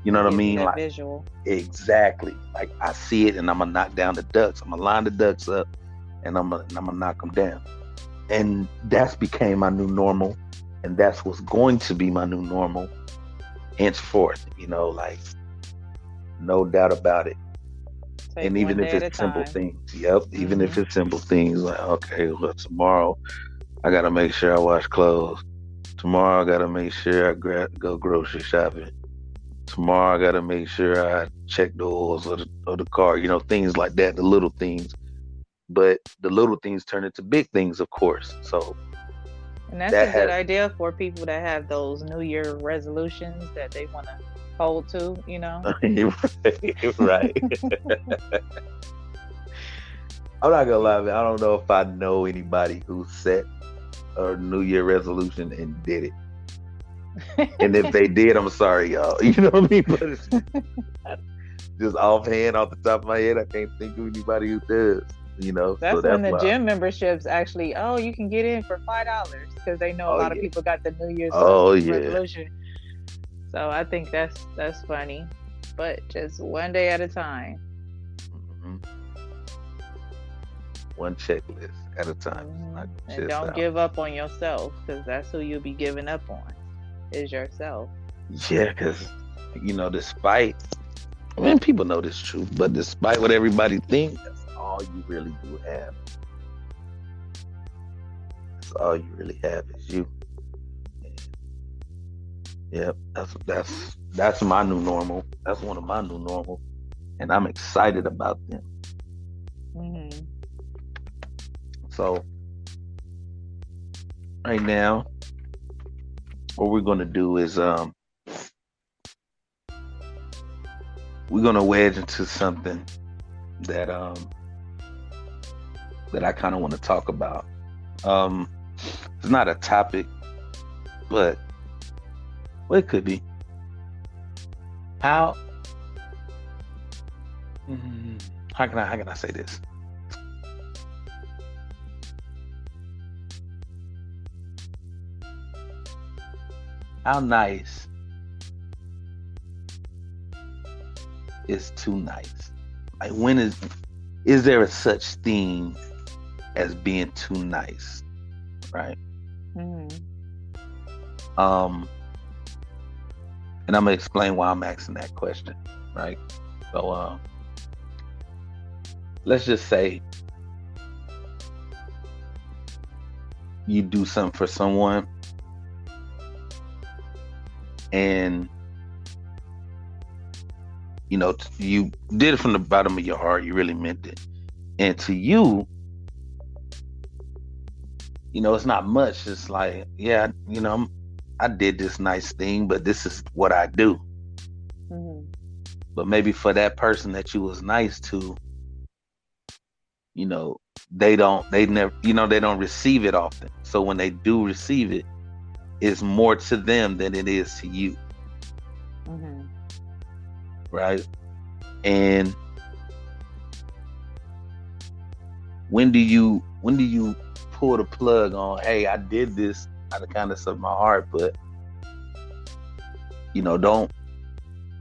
You know It what I gives you mean? that Like, visual. exactly. Like, I see it, and I'm gonna knock down the ducks. I'm gonna line the ducks up, and I'm gonna knock them down. And that's became my new normal, and that's what's going to be my new normal henceforth. Like, no doubt about it. Take And one even if day at it's a simple time. things, yep. Even if Mm-hmm. it's simple things, like, okay, well, tomorrow I gotta make sure I wash clothes. Tomorrow I gotta make sure I go grocery shopping. Tomorrow I gotta make sure I check the oils of the car. Things like that, the little things. But the little things turn into big things, of course. So And that's a that good has idea for people that have those New Year resolutions that they want to hold to. right. I'm not gonna lie, man. I don't know if I know anybody who set a New Year resolution and did it. And if they did, I'm sorry, y'all. You know what I mean? But it's just offhand, off the top of my head, I can't think of anybody who does. So That's when that's the why. gym memberships actually, oh, you can get in for $5 because they know a Oh lot of yeah. people got the New Year's Oh yeah. resolution. So I think that's funny, but just one day at a time. hmm One checklist at a time. Just Hmm. knock them And shits don't out. give up on yourself because that's who you'll be giving up on is yourself. Yeah, because despite, I mean, people know this truth, but despite what everybody thinks, that's all you really do have. That's all you really have is you. And, yep, that's my new normal. That's one of my new normal, and I'm excited about them. Hmm. So right now, what we're gonna do is we're gonna wedge into something that that I kind of want to talk about. Um, it's not a topic, but well, it could be. How how can I say this? How nice is too nice? Like, when is there a such thing as being too nice, right? Hmm. Um, and I'm gonna explain why I'm asking that question, right? So, let's just say you do something for someone, and you did it from the bottom of your heart. You really meant it, and to you, it's not much. It's like, yeah, I did this nice thing, but this is what I do. Hmm. But maybe for that person that you was nice to, you know, they don't receive it often. So when they do receive it, it's more to them than it is to you. Hmm. Right? And when do you pull the plug on, hey, I did this out of the kindness of my heart, but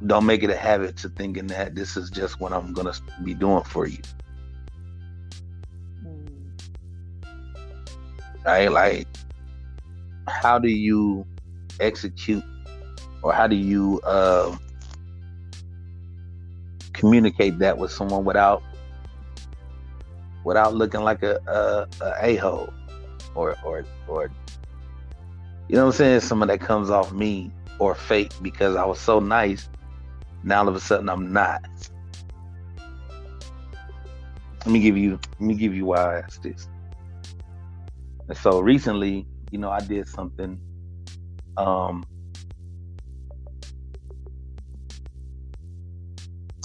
don't make it a habit to thinking that this is just what I'm gonna be doing for you. Right? Like, how do you execute, or how do you communicate that with someone without looking like a hole, or you know what I'm saying, someone that comes off mean or fake because I was so nice, now all of a sudden I'm not. Let me give you why I asked this. And so recently, I did something.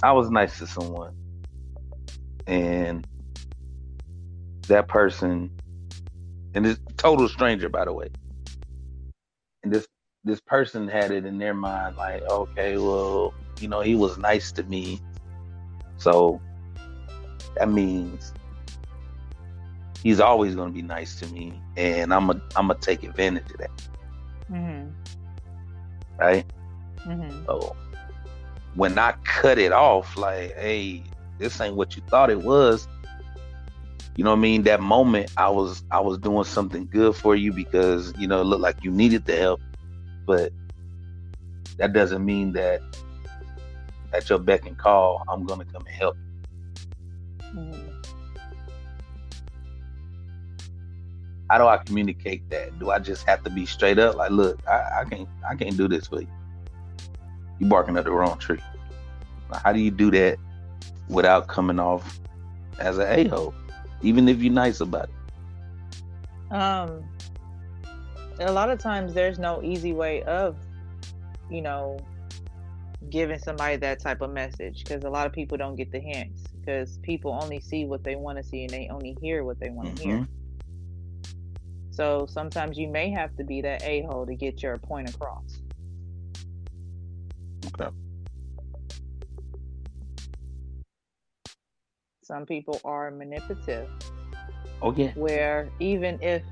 I was nice to someone, and that person, and this total stranger, by the way, and this person had it in their mind like, okay, well, he was nice to me, so that means he's always going to be nice to me, and I'm gonna take advantage of that. Mm-hmm. Right? Mm-hmm. So when I cut it off, like, hey, this ain't what you thought it was. You know what I mean? That moment, I was doing something good for you because it looked like you needed the help, but that doesn't mean that at your beck and call, I'm gonna come and help. Mm-hmm. How do I communicate that? Do I just have to be straight up? Like, look, I can't do this for you. You barking up the wrong tree. Like, how do you do that without coming off as an a-hole, even if you're nice about it? A lot of times there's no easy way of, giving somebody that type of message, because a lot of people don't get the hints, because people only see what they want to see and they only hear what they want to hear. So sometimes you may have to be that a-hole to get your point across. Okay. Some people are manipulative. Oh yeah. Where even if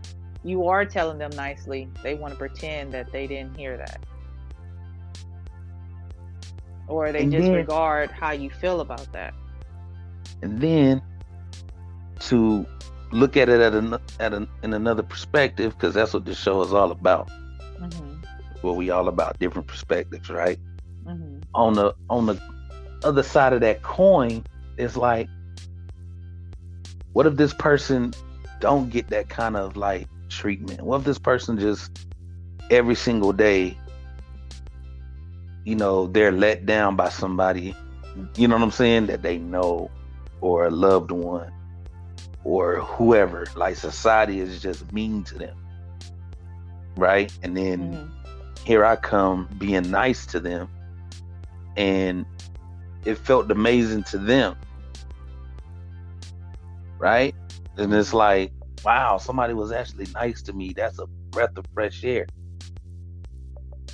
you are telling them nicely, they want to pretend that they didn't hear that. Or they disregard how you feel about that. And then to look at it in another perspective, because that's what this show is all about. Mm-hmm. Well, we all about different perspectives, right? Mm-hmm. On the other side of that coin, it's like, what if this person don't get that kind of like treatment? What if this person just every single day, they're let down by somebody, you know what I'm saying, that they know, or a loved one, or whoever, like society is just mean to them, right? And then here I come being nice to them, and it felt amazing to them, right? And it's like, wow, somebody was actually nice to me. That's a breath of fresh air.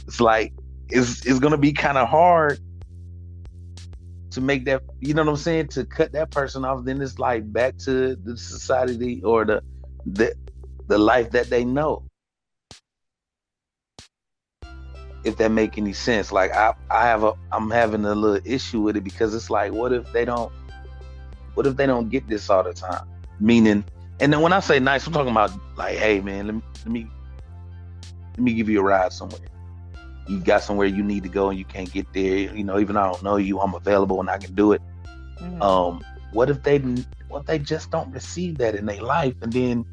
It's like, it's gonna be kind of hard to make that, you know what I'm saying, to cut that person off. Then it's like back to the society or the life that they know. If that make any sense. Like I'm having a little issue with it, because it's like, what if they don't get this all the time? Meaning, and then when I say nice, I'm talking about like, hey man, let me give you a ride somewhere. You got somewhere you need to go and you can't get there, even I don't know you, I'm available and I can do it. Mm-hmm. What if they just don't receive that in their life, and then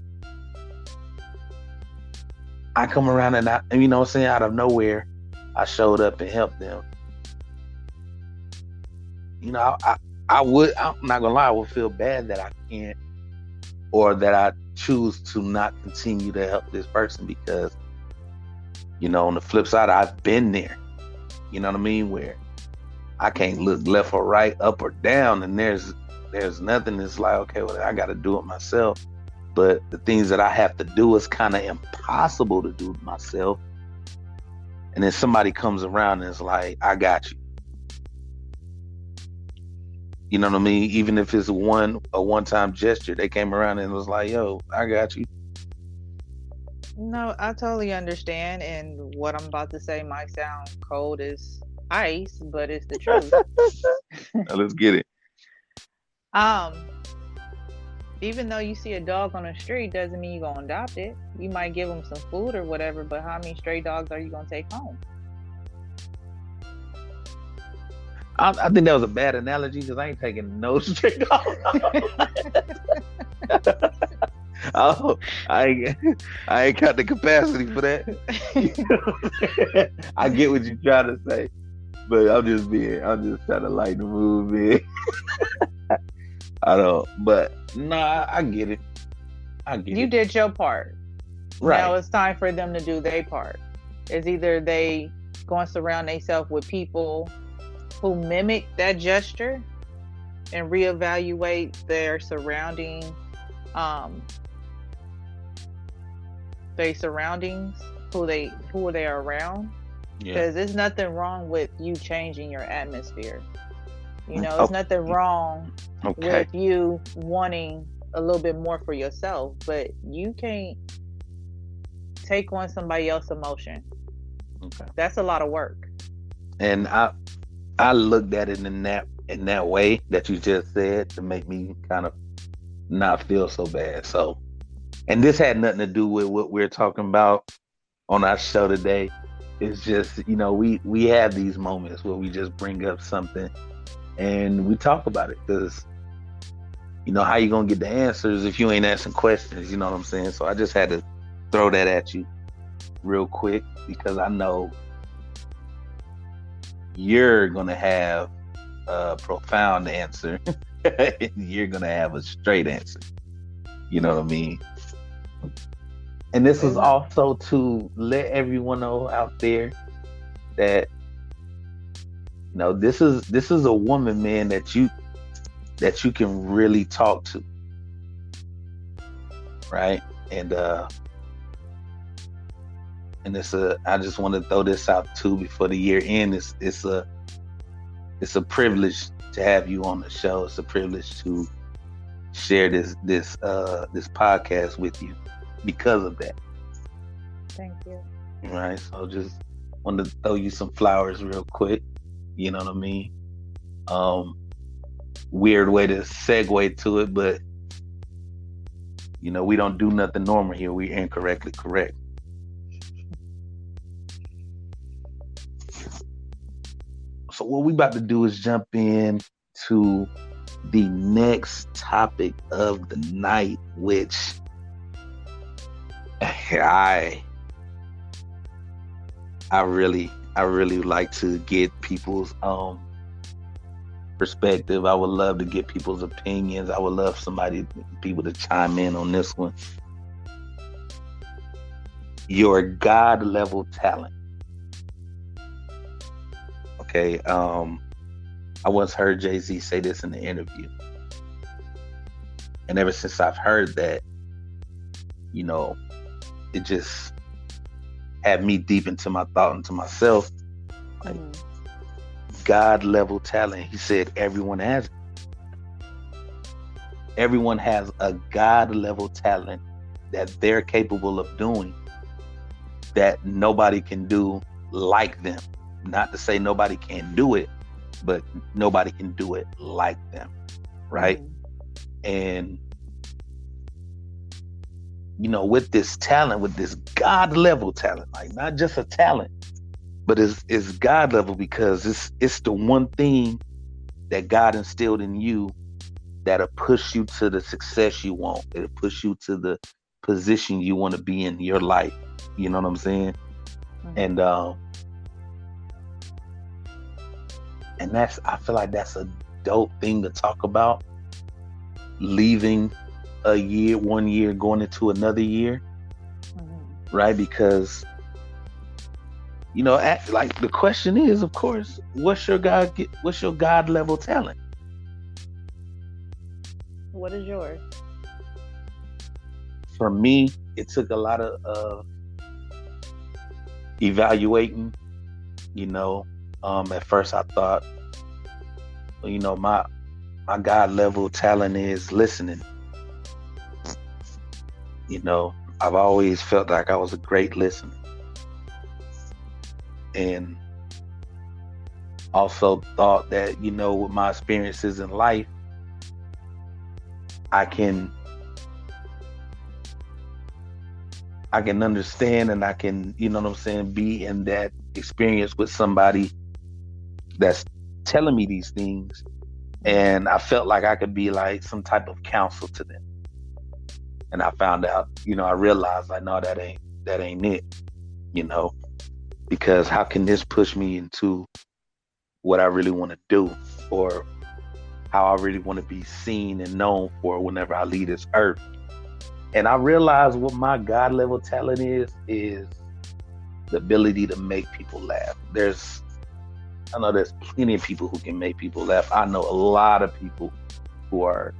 I come around and out of nowhere, I showed up and helped them. I'm not gonna lie, I would feel bad that I can't, or that I choose to not continue to help this person, because on the flip side, I've been there, you know what I mean, where I can't look left or right, up or down, and there's nothing. It's like, okay, well, I got to do it myself. But the things that I have to do is kind of impossible to do myself. And then somebody comes around and it's like, I got you. You know what I mean? Even if it's a one-time gesture, they came around and was like, yo, I got you. No, I totally understand, and what I'm about to say might sound cold as ice, but it's the truth. Now let's get it. Even though you see a dog on the street, doesn't mean you're gonna adopt it. You might give them some food or whatever, but how many stray dogs are you gonna take home? I think that was a bad analogy, because I ain't taking no stray dogs. Oh, I ain't got the capacity for that. I get what you're trying to say, but I'm just trying to lighten the mood, man. I don't, but nah, I get it. You did your part. Right. Now it's time for them to do their part. It's either they going to surround themselves with people who mimic that gesture and reevaluate their surroundings, who they are around. Because there's nothing wrong with you changing your atmosphere. There's nothing wrong with you wanting a little bit more for yourself, but you can't take on somebody else's emotion. Okay. That's a lot of work. And I looked at it in that way that you just said to make me kind of not feel so bad. So, and this had nothing to do with what we're talking about on our show today. It's just, we have these moments where we just bring up something and we talk about it because how you gonna get the answers if you ain't asking questions? You know what I'm saying? So I just had to throw that at you real quick because I know you're gonna have a profound answer. You're gonna have a straight answer. You know what I mean? And this is also to let everyone know out there that this is a woman, man, that you can really talk to, right? And I just want to throw this out too before the year ends. It's a privilege to have you on the show. It's a privilege to share this podcast with you because of that. Thank you. All right, so just wanted to throw you some flowers real quick. You know what I mean? Weird way to segue to it, but we don't do nothing normal here. We incorrectly correct. So what we about to do is jump in to the next topic of the night, which I really like to get people's perspective. I would love to get people's opinions. I would love people to chime in on this one. Your God level talent. Okay, I once heard Jay-Z say this in the interview. And ever since I've heard that, it just had me deep into my thought, into myself. Like, God level talent. He said everyone has it. Everyone has a God level talent that they're capable of doing that nobody can do like them. Not to say nobody can do it, but nobody can do it like them, right? And with this talent, with this God level talent, like not just a talent, but it's God level because it's the one thing that God instilled in you that'll push you to the success you want. It'll push you to the position you want to be in your life. You know what I'm saying? And I feel like that's a dope thing to talk about. Leaving a year, 1 year, going into another year, right? Because like the question is, of course, what's your God level talent? What is yours? For me, it took a lot of evaluating. At first I thought, my God level talent is listening. I've always felt like I was a great listener. And also thought that, with my experiences in life, I can understand and I can, be in that experience with somebody that's telling me these things. And I felt like I could be like some type of counsel to them. And I found out, I realized like, no, that ain't it, because how can this push me into what I really want to do or how I really want to be seen and known for whenever I leave this earth. And I realized what my God level talent is the ability to make people laugh. I know there's plenty of people who can make people laugh. I know a lot of people who are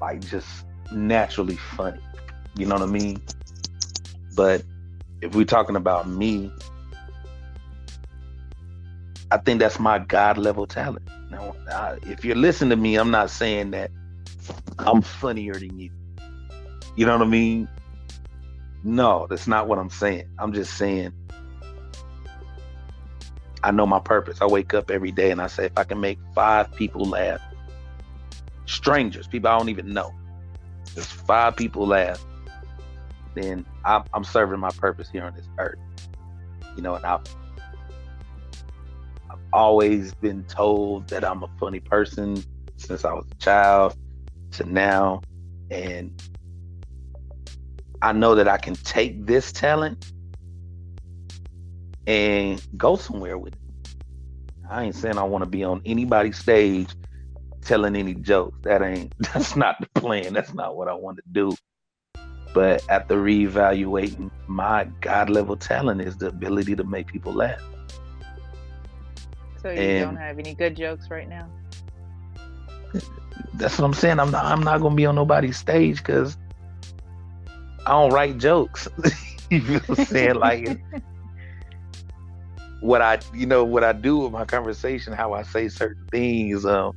like just naturally funny. You know what I mean? But if we're talking about me, I think that's my God level talent. Now, if you're listening to me, I'm not saying that I'm funnier than you. You know what I mean? No, that's not what I'm saying. I'm just saying I know my purpose. I wake up every day and I say, if I can make 5 people laugh, strangers, people I don't even know, just 5 people laugh, then I'm serving my purpose here on this earth. And I've always been told that I'm a funny person since I was a child to now. And I know that I can take this talent and go somewhere with it. I ain't saying I want to be on anybody's stage telling any jokes. That's not the plan. That's not what I want to do. But after reevaluating, my God level talent is the ability to make people laugh. So you don't have any good jokes right now? That's what I'm saying. I'm not gonna be on nobody's stage because I don't write jokes. You feel what I'm saying? Like what I do with my conversation, how I say certain things, how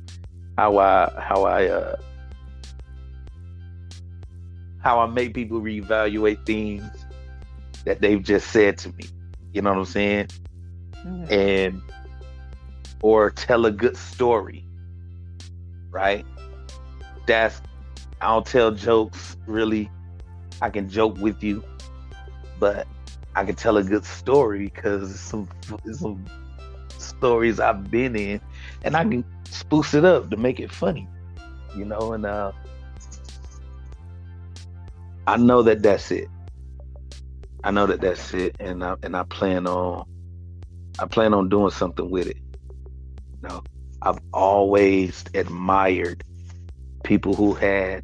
I make people reevaluate things that they've just said to me. You know what I'm saying? Mm-hmm. Or tell a good story, right? I don't tell jokes really. I can joke with you, but I can tell a good story because it's some stories I've been in, and I can spruce it up to make it funny, and I know that that's it. I know that that's it, and I plan on doing something with it. I've always admired people who had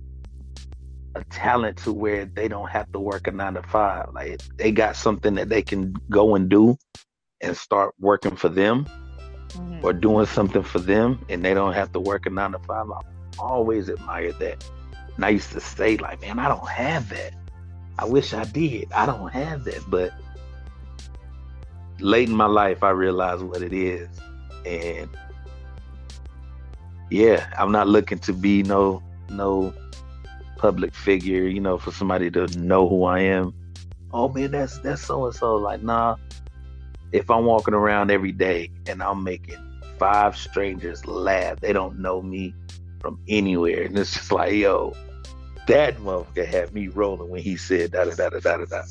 a talent to where they don't have to work a 9 to 5. Like they got something that they can go and do and start working for them, mm-hmm. or doing something for them, and they don't have to work a 9 to 5. I've always admired that. And I used to say, like, man, I don't have that. I wish I did. I don't have that. But late in my life, I realized what it is. And yeah, I'm not looking to be no public figure, for somebody to know who I am. Oh man, that's so and so. Like, nah. If I'm walking around every day and I'm making 5 strangers laugh, they don't know me from anywhere, and it's just like, yo, that motherfucker had me rolling when he said da da da da da da.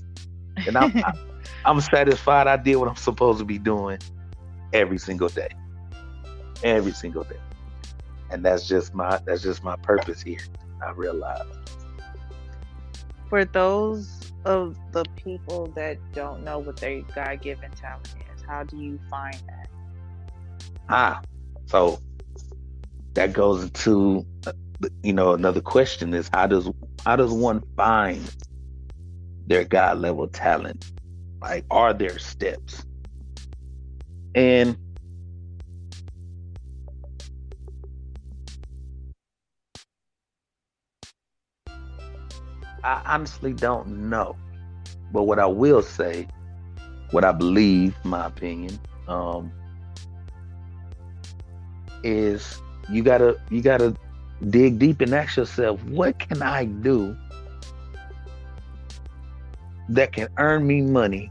And I'm satisfied. I did what I'm supposed to be doing every single day, and that's just my purpose here. I realize. For those of the people that don't know what their God-given talent is, how do you find that? So that goes into another question is how does one find their God level talent? Like, are there steps? And I honestly don't know, but what I will say, what I believe, my opinion, is you gotta dig deep and ask yourself, what can I do that can earn me money,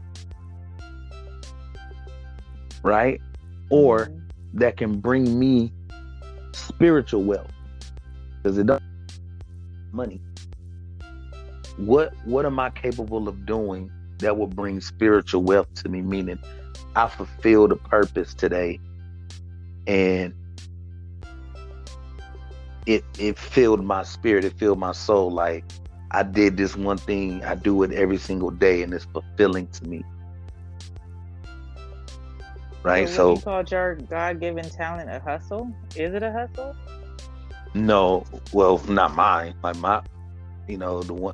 right? Or that can bring me spiritual wealth, because it doesn't money. What am I capable of doing that will bring spiritual wealth to me? Meaning, I fulfilled a purpose today, and it filled my spirit, it filled my soul. Like, I did this one thing, I do it every single day, and it's fulfilling to me. Right? So you called your God-given talent a hustle? Is it a hustle? No, well, not mine. Like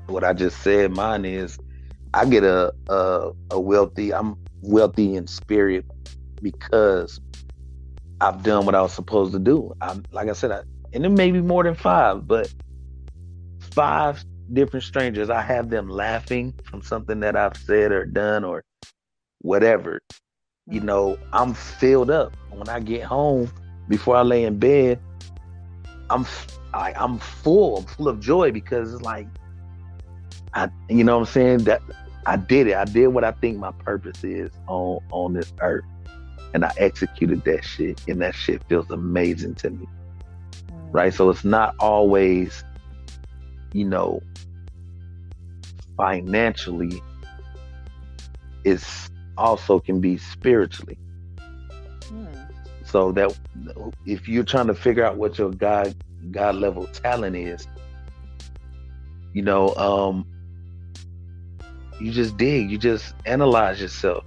what I just said, mine is I get a wealthy. I'm wealthy in spirit because I've done what I was supposed to do. Like I said, and it may be more than 5, but 5 different strangers, I have them laughing from something that I've said or done or whatever. I'm filled up. When I get home, before I lay in bed, I'm full of joy, because it's like, you know what I'm saying, that I did it. I did what I think my purpose is on this earth. and I executed that shit, and that shit feels amazing to me, right? Mm. So it's not always, you know, financially. It's also can be spiritually. Mm. So that if you're trying to figure out what your God level talent is, you know, you just dig, you just analyze yourself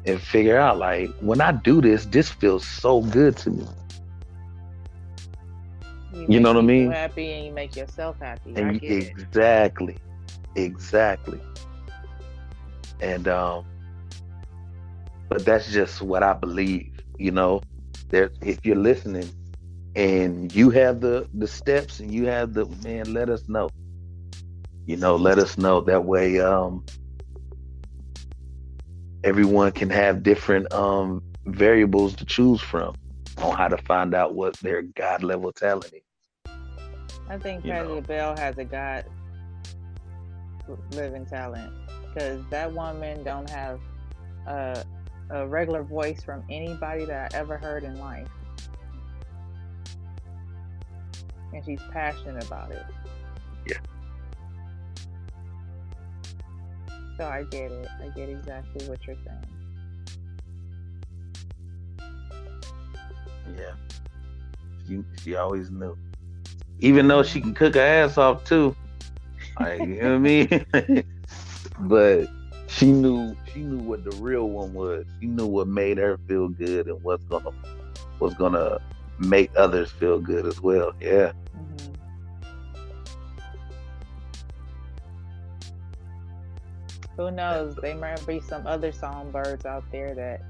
and figure out like when I do this, this feels so good to me. You You know make what I people mean? happy and you make yourself happy. I And get it. exactly, exactly. And but that's just what I believe. You know, there if you're listening and you have the steps and you have the man, let us know. You know, let us know that way. Everyone can have different variables to choose from on how to find out what their God level talent is. I think You Patti know, LaBelle has a God living talent because that woman don't have a, a regular voice from anybody that I ever heard in life, and she's passionate about it. yeah, So I get it. I get exactly what you're saying. yeah. She always knew, even though she Hmm. can cook her ass off too. Like, you know what I mean? But she knew what the real one was. She knew what made her feel good and what's gonna make others feel good as well. Yeah. Hmm. Who knows? There might be some other songbirds out there that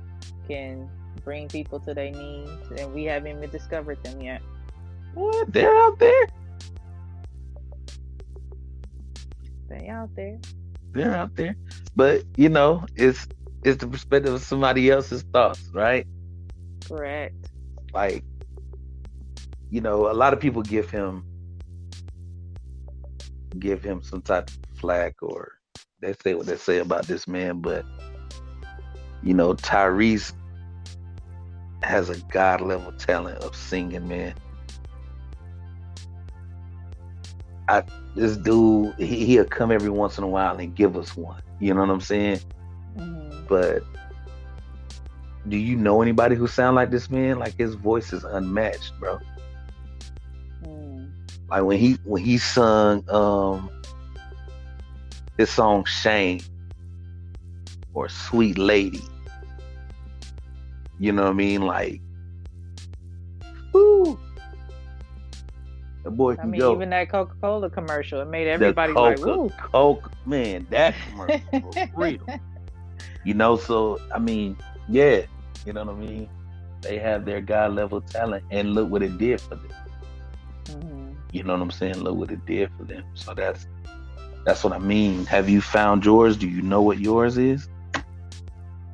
can bring people to their knees, and we haven't even discovered them yet. What? They're out there? They out there. They're out there. But it's the perspective of somebody else's thoughts, right? Correct. Like, a lot of people give him some type of flack, or they say what they say about this man, but Tyrese has a god level talent of singing, man. I This dude, he'll come every once in a while and give us one. You know what I'm saying? Hmm. But do you know anybody who sound like this man? Like, his voice is unmatched, bro. Mm. Like when he sung his song Shame or Sweet Lady, you know what I mean? Like, whoo, that boy I can mean, go. even that Coca-Cola commercial, it made The everybody like, "Woo!" Coke, man, that commercial for real. So I mean, yeah, you know what I mean? They have their God level talent, and look what it did for them. Hmm. You know what I'm saying? Look what it did for them. So that's what I mean. Have you found yours? Do you know what yours is?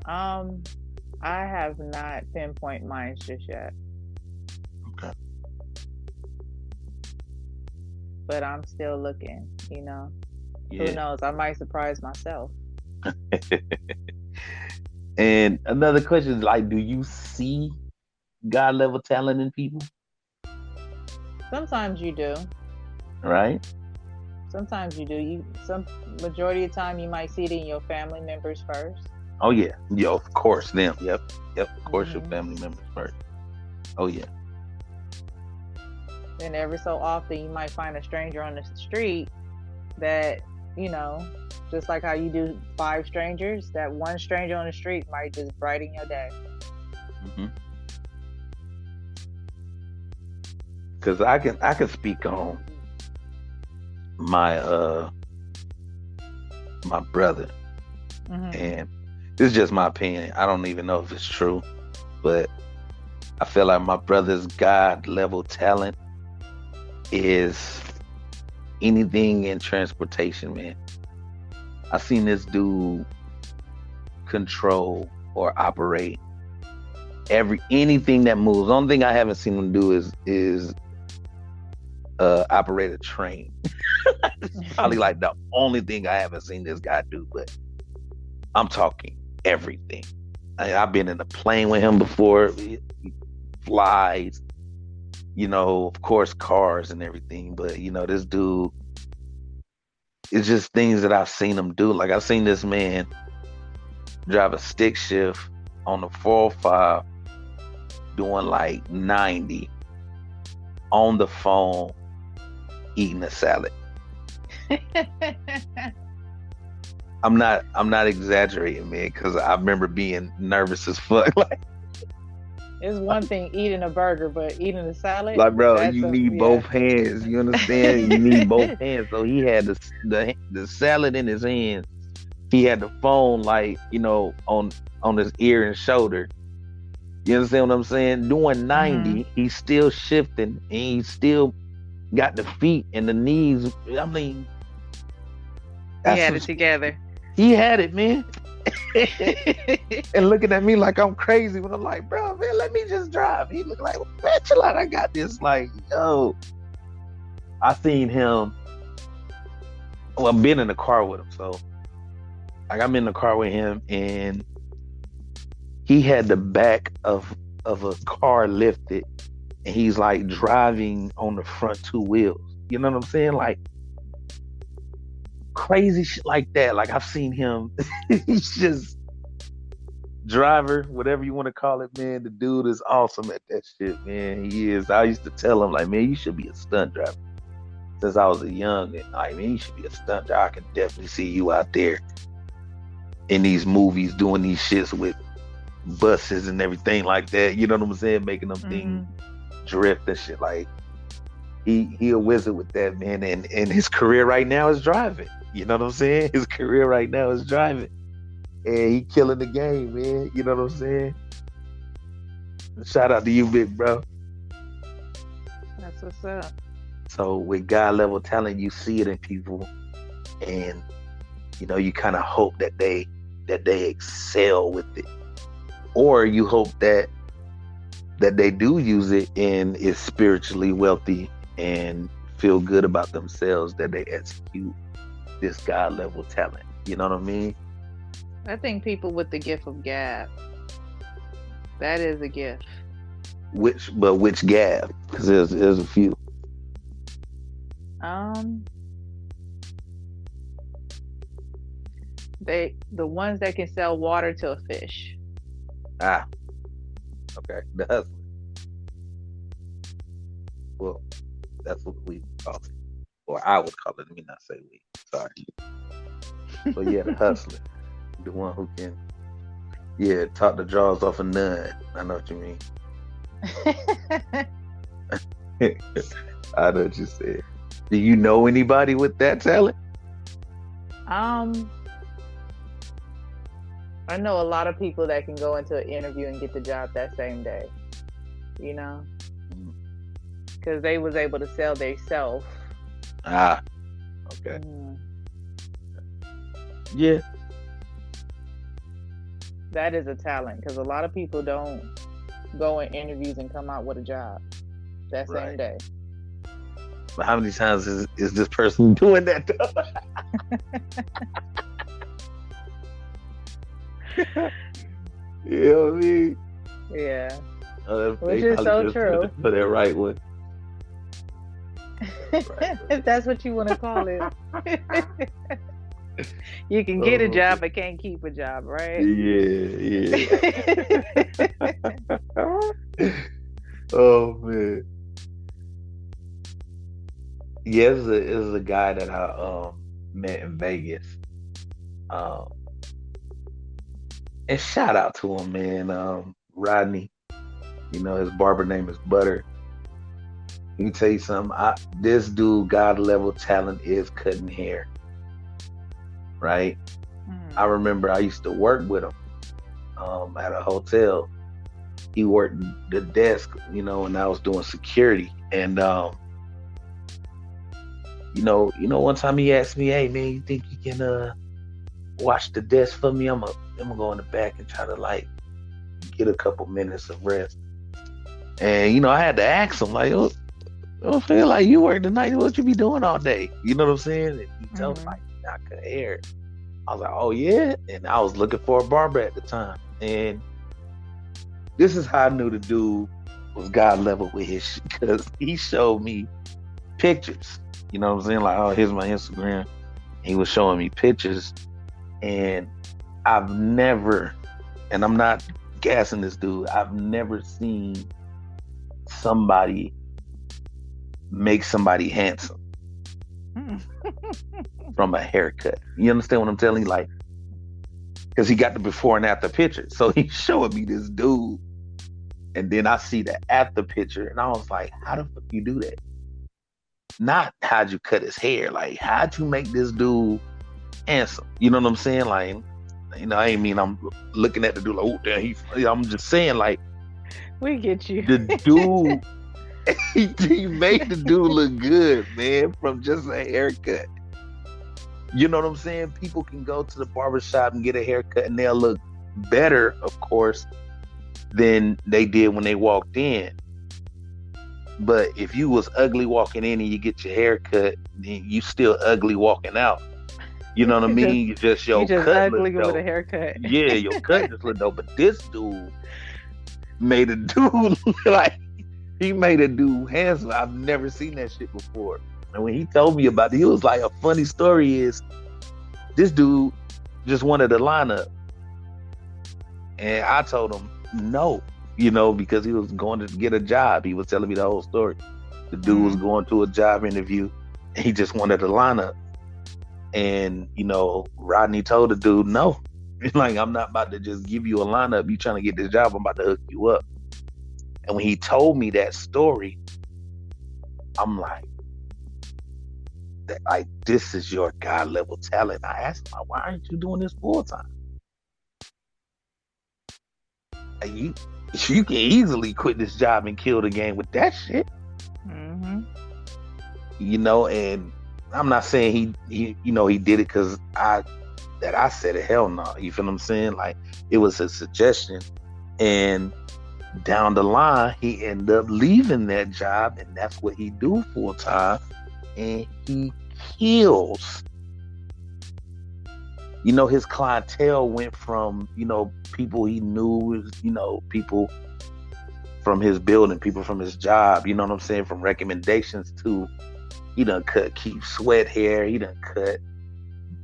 Um, I have not pinpoint mine just yet, Okay. but I'm still looking. Who Yeah. knows? I might surprise myself. And another question is, like, do you see God level talent in people? Sometimes you do. Right? Sometimes you do. Some majority of the time you might see it in your family members first. Oh yeah. Yeah, of course them. Yep. Yep. Of course your Hmm. family members first. Oh yeah. Then every so often you might find a stranger on the street that, you know, just like how you do five strangers, that one stranger on the street might just brighten your day. hmm Cause I can speak on my my brother, Hmm. and this is just my opinion. I don't even know if it's true, but I feel like my brother's God level talent is anything in transportation, man. I seen this dude control or operate anything that moves. The only thing I haven't seen him do is operate a train. Probably like the only thing I haven't seen this guy do, but I'm talking everything. I've been in a plane with him before. He flies, of course, cars and everything. But this dude, it's just things that I've seen him do. Like I've seen this man drive a stick shift on the 405, doing like 90 on the phone, eating a salad. I'm not exaggerating, man, because I remember being nervous as fuck. Like, it's one thing eating a burger, but eating a salad, like, bro, you need both hands. You understand? You need both hands. So he had the salad in his hands. He had the phone, like, on his ear and shoulder. You understand what I'm saying? Doing 90, he's still shifting, and he still got the feet and the knees. I mean, he had it together. He had it, man. And looking at me like I'm crazy when I'm like, bro, man, let me just drive. He looked like, man, chill out. I got this. Like, yo, I seen him. Well, I've been in the car with him, so like I'm in the car with him, and he had the back of a car lifted, and he's like driving on the front two wheels. You know what I'm saying? Like crazy shit like that. Like I've seen him. He's just driver, whatever you want to call it, man. The dude is awesome at that shit, man. He is. I used to tell him, like, man, you should be a stunt driver. Since I was a young, and like, man, you should be a stunt driver. I can definitely see you out there in these movies doing these shits with buses and everything like that. You know what I'm saying? Making them things drift and shit. Like he a wizard with that, man. And his career right now is driving. You know what I'm saying? His career right now is driving. And he killing the game, man. You know what I'm saying? Shout out to you, big bro. That's what's up. So with God level talent, you see it in people, and you kind of hope that they excel with it, or you hope that they do use it and is spiritually wealthy and feel good about themselves, that they execute this God level talent. You know what I mean? I think people with the gift of gab, that is a gift. Which gab? Because there's a few. The ones that can sell water to a fish. Okay, the hustler. Well, that's what we call it, or I would call it. Let me not say we. Sorry. But yeah, the hustler, the one who can, talk the jaws off a nun. I know what you mean. I know what you said. Do you know anybody with that talent? I know a lot of people that can go into an interview and get the job that same day. Because they was able to sell their self. Okay. Yeah. That is a talent, because a lot of people don't go in interviews and come out with a job that same day. But how many times is this person doing that though? You know what I mean? Yeah. Which is so true. For that right one. If that's what you want to call it. You can get a job but can't keep a job, right? Yeah. Oh man. Yeah, it was a guy that I met in Vegas. And shout out to him, man. Rodney. His barber name is Butter. Let me tell you something. This dude, God level talent, is cutting hair. Right? I remember I used to work with him at a hotel. He worked the desk, and I was doing security. And one time he asked me, "Hey man, you think you can watch the desk for me? I'm gonna go in the back and try to like get a couple minutes of rest." And I had to ask him, like, I feel like you work tonight. What you be doing all day? You know what I'm saying? And he told me, like, I cut hair. I was like, oh yeah. And I was looking for a barber at the time. And This is how I knew the dude was God level with his shit, because he showed me pictures. You know what I'm saying? Like, oh, here's my Instagram. He was showing me pictures, and I've never, and I'm not gassing this dude, I've never seen somebody make somebody handsome from a haircut. You understand what I'm telling you? Like, because he got the before and after picture. So he's showing me this dude, and then I see the after picture, and I was like, how the fuck you do that? Not how'd you cut his hair, like how'd you make this dude handsome? You know what I'm saying? Like, you know, I ain't mean I'm looking at the dude like, oh damn, I'm just saying, like, we get you. The dude, he made the dude look good, man, from just a haircut. You know what I'm saying? People can go to the barbershop and get a haircut, and they'll look better, of course, than they did when they walked in. But if you was ugly walking in and you get your hair cut, then you still ugly walking out. You know what I mean? You just your cut ugly look with dope. A haircut. Yeah, your cut just look dope. But this dude made a dude like, he made a dude handsome. I've never seen that shit before. And when he told me about it, he was like, a funny story is, this dude just wanted a lineup. And I told him no. You know, because he was going to get a job. He was telling me the whole story. The dude was going to a job interview, and he just wanted a lineup. And, you know, Rodney told the dude, no. He's like, I'm not about to just give you a lineup. You trying to get this job, I'm about to hook you up. And when he told me that story, I'm like, this is your God level talent. I asked him, why aren't you doing this full time? You can easily quit this job and kill the game with that shit. Mm-hmm. You know, and I'm not saying he you know, he did it because I said it. Hell no. You feel what I'm saying? Like, it was a suggestion, and down the line he ended up leaving that job, and that's what he do full time, and he kills. You know, his clientele went from, you know, people he knew, you know, people from his building, people from his job, you know what I'm saying, from recommendations to, he done cut Keith Sweat hair, he done cut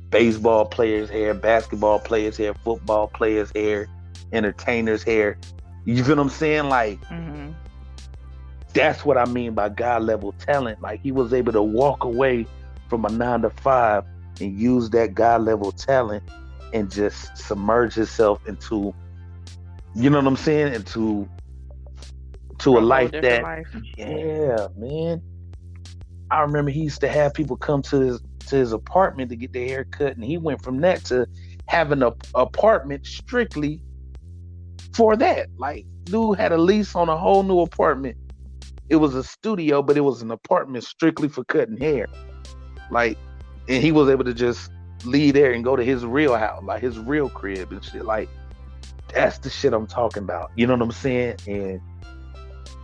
baseball players' hair, basketball players' hair, football players' hair, entertainers' hair. You feel what I'm saying? Like, that's what I mean by God level talent. Like, he was able to walk away from a 9-to-5 and use that God level talent and just submerge himself into, you know what I'm saying, into a life that life. Yeah, man. I remember he used to have people come to his apartment to get their hair cut, and he went from that to having an apartment strictly for that. Like, dude had a lease on a whole new apartment. It was a studio, but it was an apartment strictly for cutting hair. Like, and he was able to just leave there and go to his real house, like his real crib and shit. Like, that's the shit I'm talking about. You know what I'm saying? And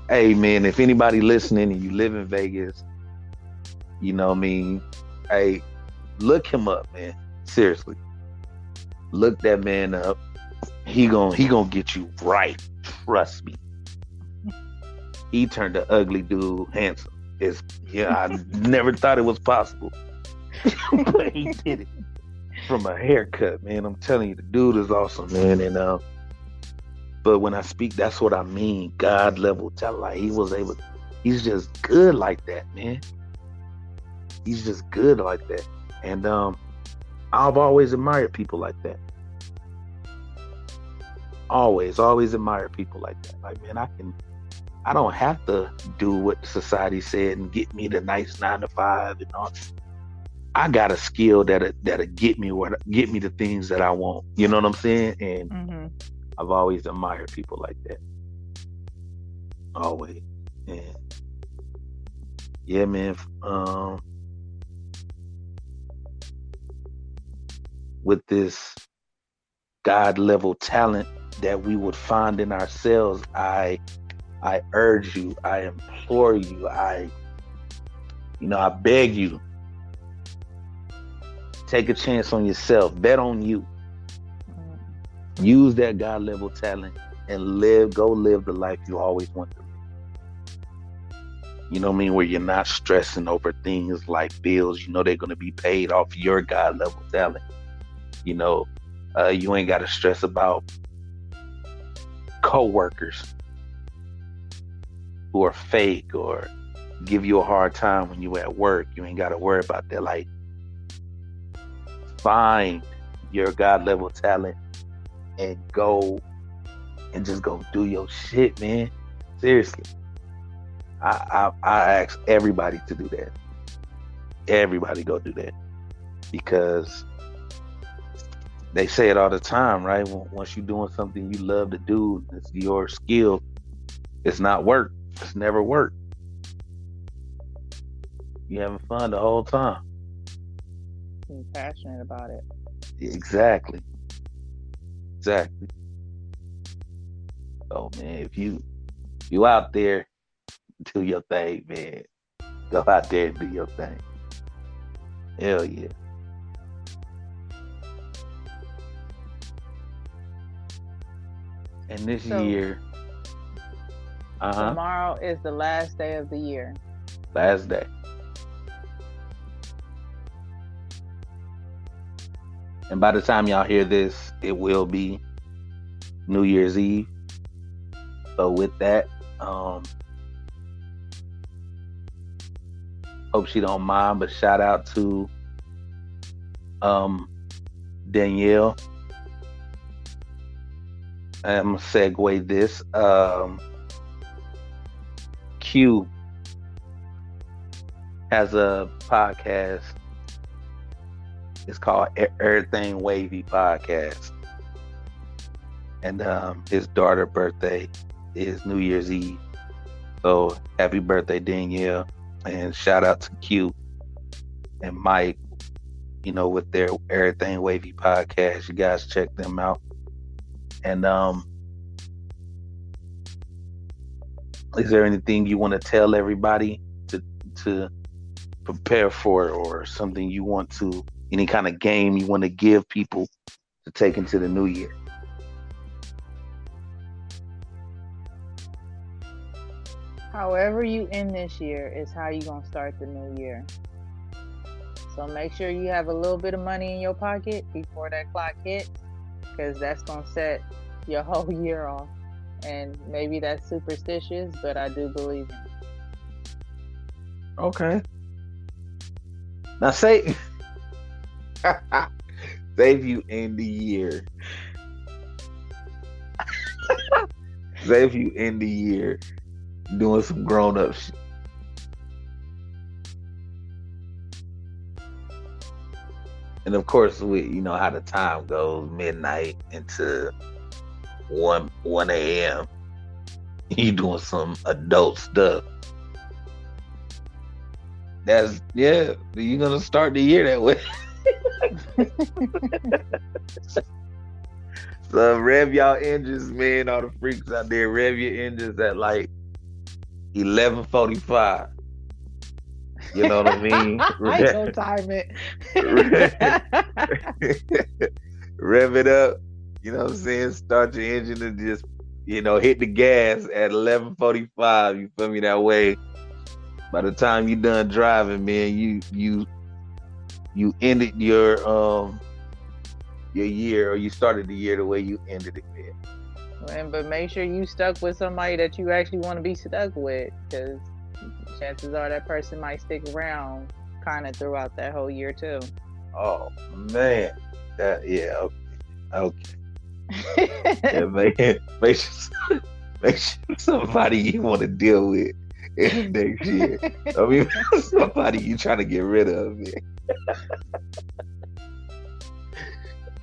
hey, man, if anybody listening and you live in Vegas, you know what I mean? Hey, look him up, man. Seriously. Look that man up. He gonna get you right. Trust me. He turned the ugly dude handsome. I never thought it was possible. But he did it from a haircut, man. I'm telling you, the dude is awesome, man. And but when I speak, that's what I mean. God level talent. Like, he's just good like that, man. He's just good like that. And I've always admired people like that. Always admired people like that. Like, man, I don't have to do what society said and get me the nice 9-to-5 and all. I got a skill that'll get me the things that I want. You know what I'm saying? And I've always admired people like that. Always. And yeah, man. With this God level talent that we would find in ourselves, I urge you, I implore you, I beg you, take a chance on yourself. Bet on you. Use that God level talent and go live the life you always wanted to live. You know what I mean? Where you're not stressing over things like bills. You know they're going to be paid off your God level talent. You know, you ain't got to stress about co-workers who are fake or give you a hard time when you at work. You ain't got to worry about that. Like, find your God level talent and go and just go do your shit, man. Seriously. I ask everybody to do that. Everybody go do that. Because they say it all the time, right? Once you're doing something you love to do, it's your skill. It's not work. It's never work. You're having fun the whole time. Being passionate about it. Exactly. Oh man, if you out there, do your thing, man. Go out there and do your thing. Hell yeah. And this year, tomorrow is the last day of the year. Last day. And by the time y'all hear this, it will be New Year's Eve. So with that, hope she don't mind, but shout out to Danielle. I'm gonna segue this. Q has a podcast. It's called Everything Wavy Podcast. And his daughter's birthday is New Year's Eve. So happy birthday, Danielle. And shout out to Q and Mike, with their Everything Wavy Podcast. You guys check them out. And is there anything you want to tell everybody to prepare for, or something you want to, any kind of game you want to give people to take into the new year? However you end this year is how you're going to start the new year. So make sure you have a little bit of money in your pocket before that clock hits, because that's going to set your whole year off. And maybe that's superstitious, but I do believe in it. Okay. Now save you end the year. Save you end the year doing some grown up shit. And of course, you know how the time goes, midnight into 1 a.m. You doing some adult stuff. You're gonna start the year that way. So rev y'all engines, man. All the freaks out there, rev your engines at like 11:45. You know what I mean? I don't time it. Rev it up. You know what I'm saying? Start your engine and just, hit the gas at 11:45. You feel me? That way, by the time you done driving, man, you ended your year, or you started the year the way you ended it, man. But make sure you stuck with somebody that you actually want to be stuck with, because chances are that person might stick around kind of throughout that whole year too. Oh man, okay. Yeah, make sure somebody you want to deal with in the next year. I mean, somebody you trying to get rid of, man.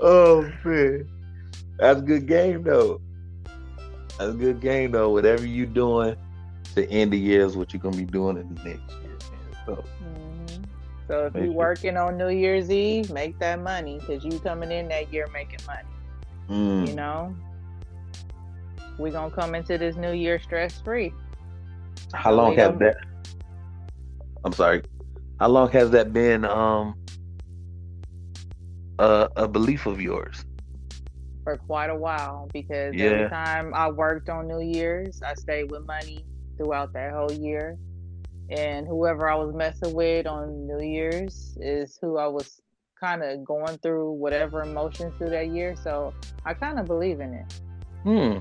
Oh man, that's a good game though. Whatever you doing to end the year is what you're gonna be doing in the next year, man. So if you're working on New Year's Eve, make that money, because you coming in that year making money. We're gonna come into this new year stress free. How long has that? I'm sorry. How long has that been? A belief of yours? for quite a while because every Yeah. time I worked on New Year's, I stayed with money throughout that whole year. And whoever I was messing with on New Year's is who I was kind of going through whatever emotions through that year. So I kind of believe in it. Hmm.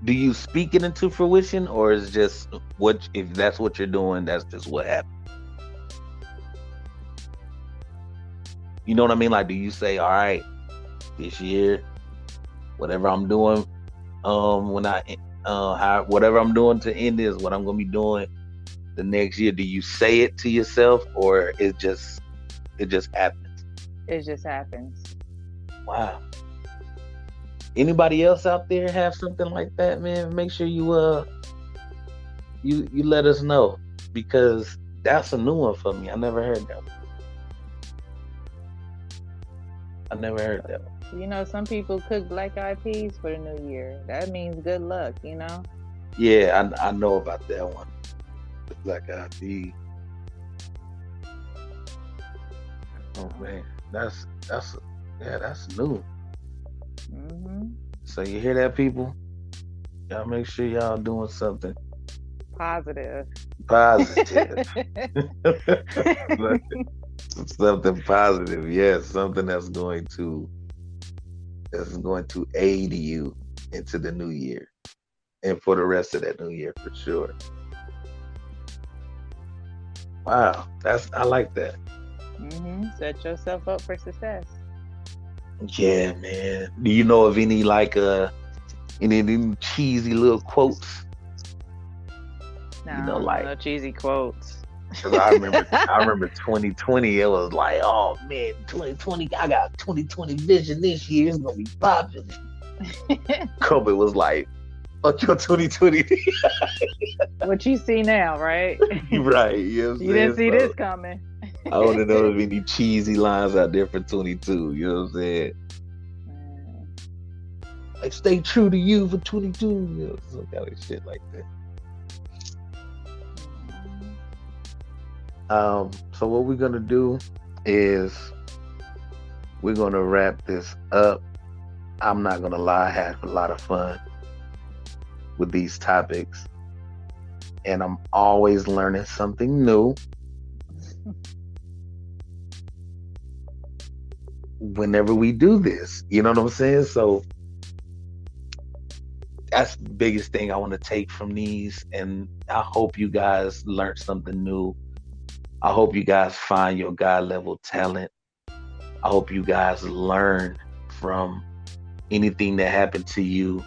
Do you speak it into fruition, or is just what if that's what you're doing? That's just what happened. You know what I mean? Like, do you say, "All right, this year, whatever I'm doing, when whatever I'm doing to end this, what I'm gonna be doing the next year." Do you say it to yourself, or it just happens? It just happens. Wow. Anybody else out there have something like that, man? Make sure you let us know, because that's a new one for me. I never heard that one. I never heard that one. Some people cook black eyed peas for the new year. That means good luck. Yeah, I know about that one. The black eyed pea. Oh man, that's new. Hmm. So you hear that, people? Y'all make sure y'all doing something Positive. positive. Something positive, yes. Something that's going to aid you into the new year and for the rest of that new year for sure. Wow, I like that. Set yourself up for success. Yeah, man. Do you know of any like any of them cheesy little quotes? No, Like, no cheesy quotes. because I remember 2020. It was like, oh man, 2020. I got 2020 vision this year. It's gonna be popping. Kobe was like, "Fuck your 2020." What you see now, right? Right? You know what I'm You didn't saying? see So this coming. I want to know if any cheesy lines out there for 22. You know what I'm saying? Like, stay true to you for 22. You know, some kind of shit like that. So what we're gonna do is we're gonna wrap this up. I'm not gonna lie, I had a lot of fun with these topics, and I'm always learning something new whenever we do this. You know what I'm saying? So that's the biggest thing I want to take from these, and I hope you guys learned something new. I hope you guys find your God level talent. I hope you guys learn from anything that happened to you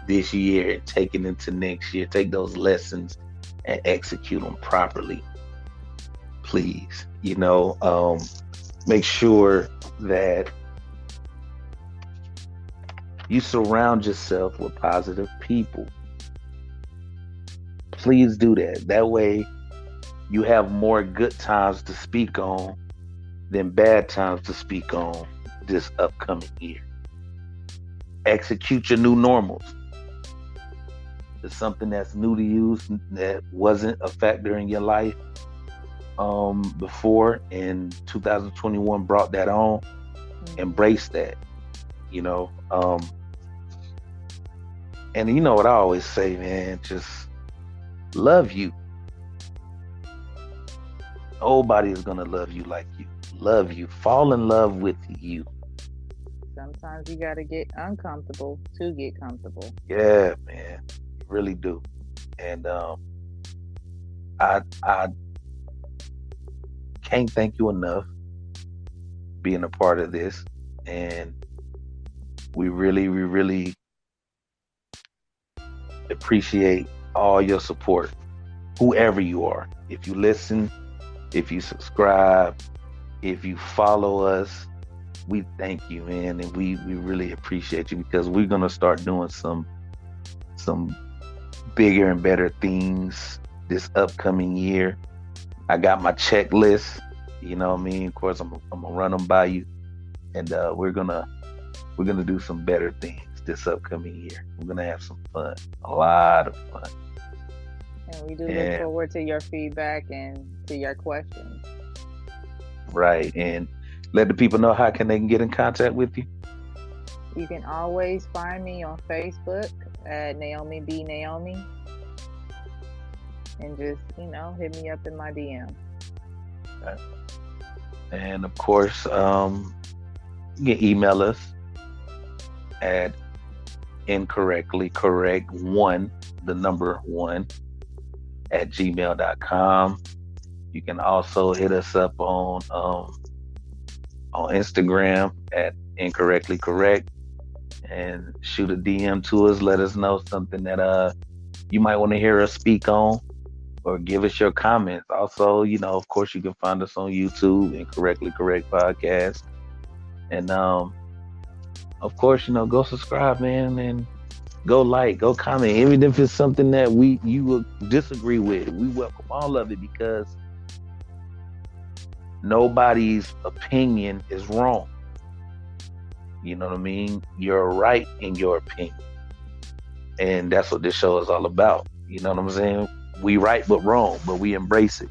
this year and take it into next year. Take those lessons and execute them properly. Please, make sure that you surround yourself with positive people. Please do that. That way you have more good times to speak on than bad times to speak on this upcoming year. Execute your new normals. It's something that's new to you, that wasn't a factor in your life before, and 2021 brought that on. Embrace that. And you know what I always say, man, just love you. Nobody is gonna love you like you. Love you. Fall in love with you. Sometimes you gotta get uncomfortable to get comfortable. Yeah, man. You really do. And I can't thank you enough being a part of this. And we really appreciate all your support, whoever you are. If you listen, if you subscribe, if you follow us, we thank you, man, and we really appreciate you, because we're gonna start doing some bigger and better things this upcoming year. I got my checklist, you know what I mean? Of course, I'm gonna run them by you, and we're gonna do some better things this upcoming year. We're gonna have some fun, a lot of fun. And we do look forward to your feedback and to your questions. Right, and let the people know how can they get in contact with you. You can always find me on Facebook at Naomi B. Naomi. And just, hit me up in my DM. Okay. And of course, you can email us at incorrectlycorrect1, the number 1, at gmail.com. You can also hit us up on Instagram at incorrectly correct and shoot a DM to us. Let us know something that you might want to hear us speak on, or give us your comments. Also, of course, you can find us on YouTube, Incorrectly Correct Podcast. And of course, go subscribe, man, and go like, go comment. Even if it's something that you will disagree with, we welcome all of it, because nobody's opinion is wrong. You know what I mean? You're right in your opinion. And that's what this show is all about. You know what I'm saying? We right but wrong, but we embrace it.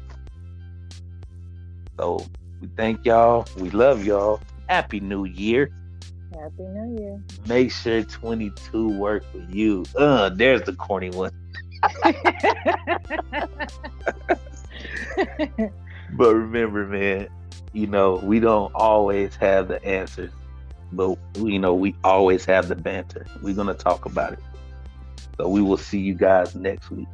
So we thank y'all. We love y'all. Happy New Year. Happy New Year. Make sure 22 work for you. There's the corny one. But remember, man, we don't always have the answers, but we always have the banter. We're going to talk about it. So we will see you guys next week.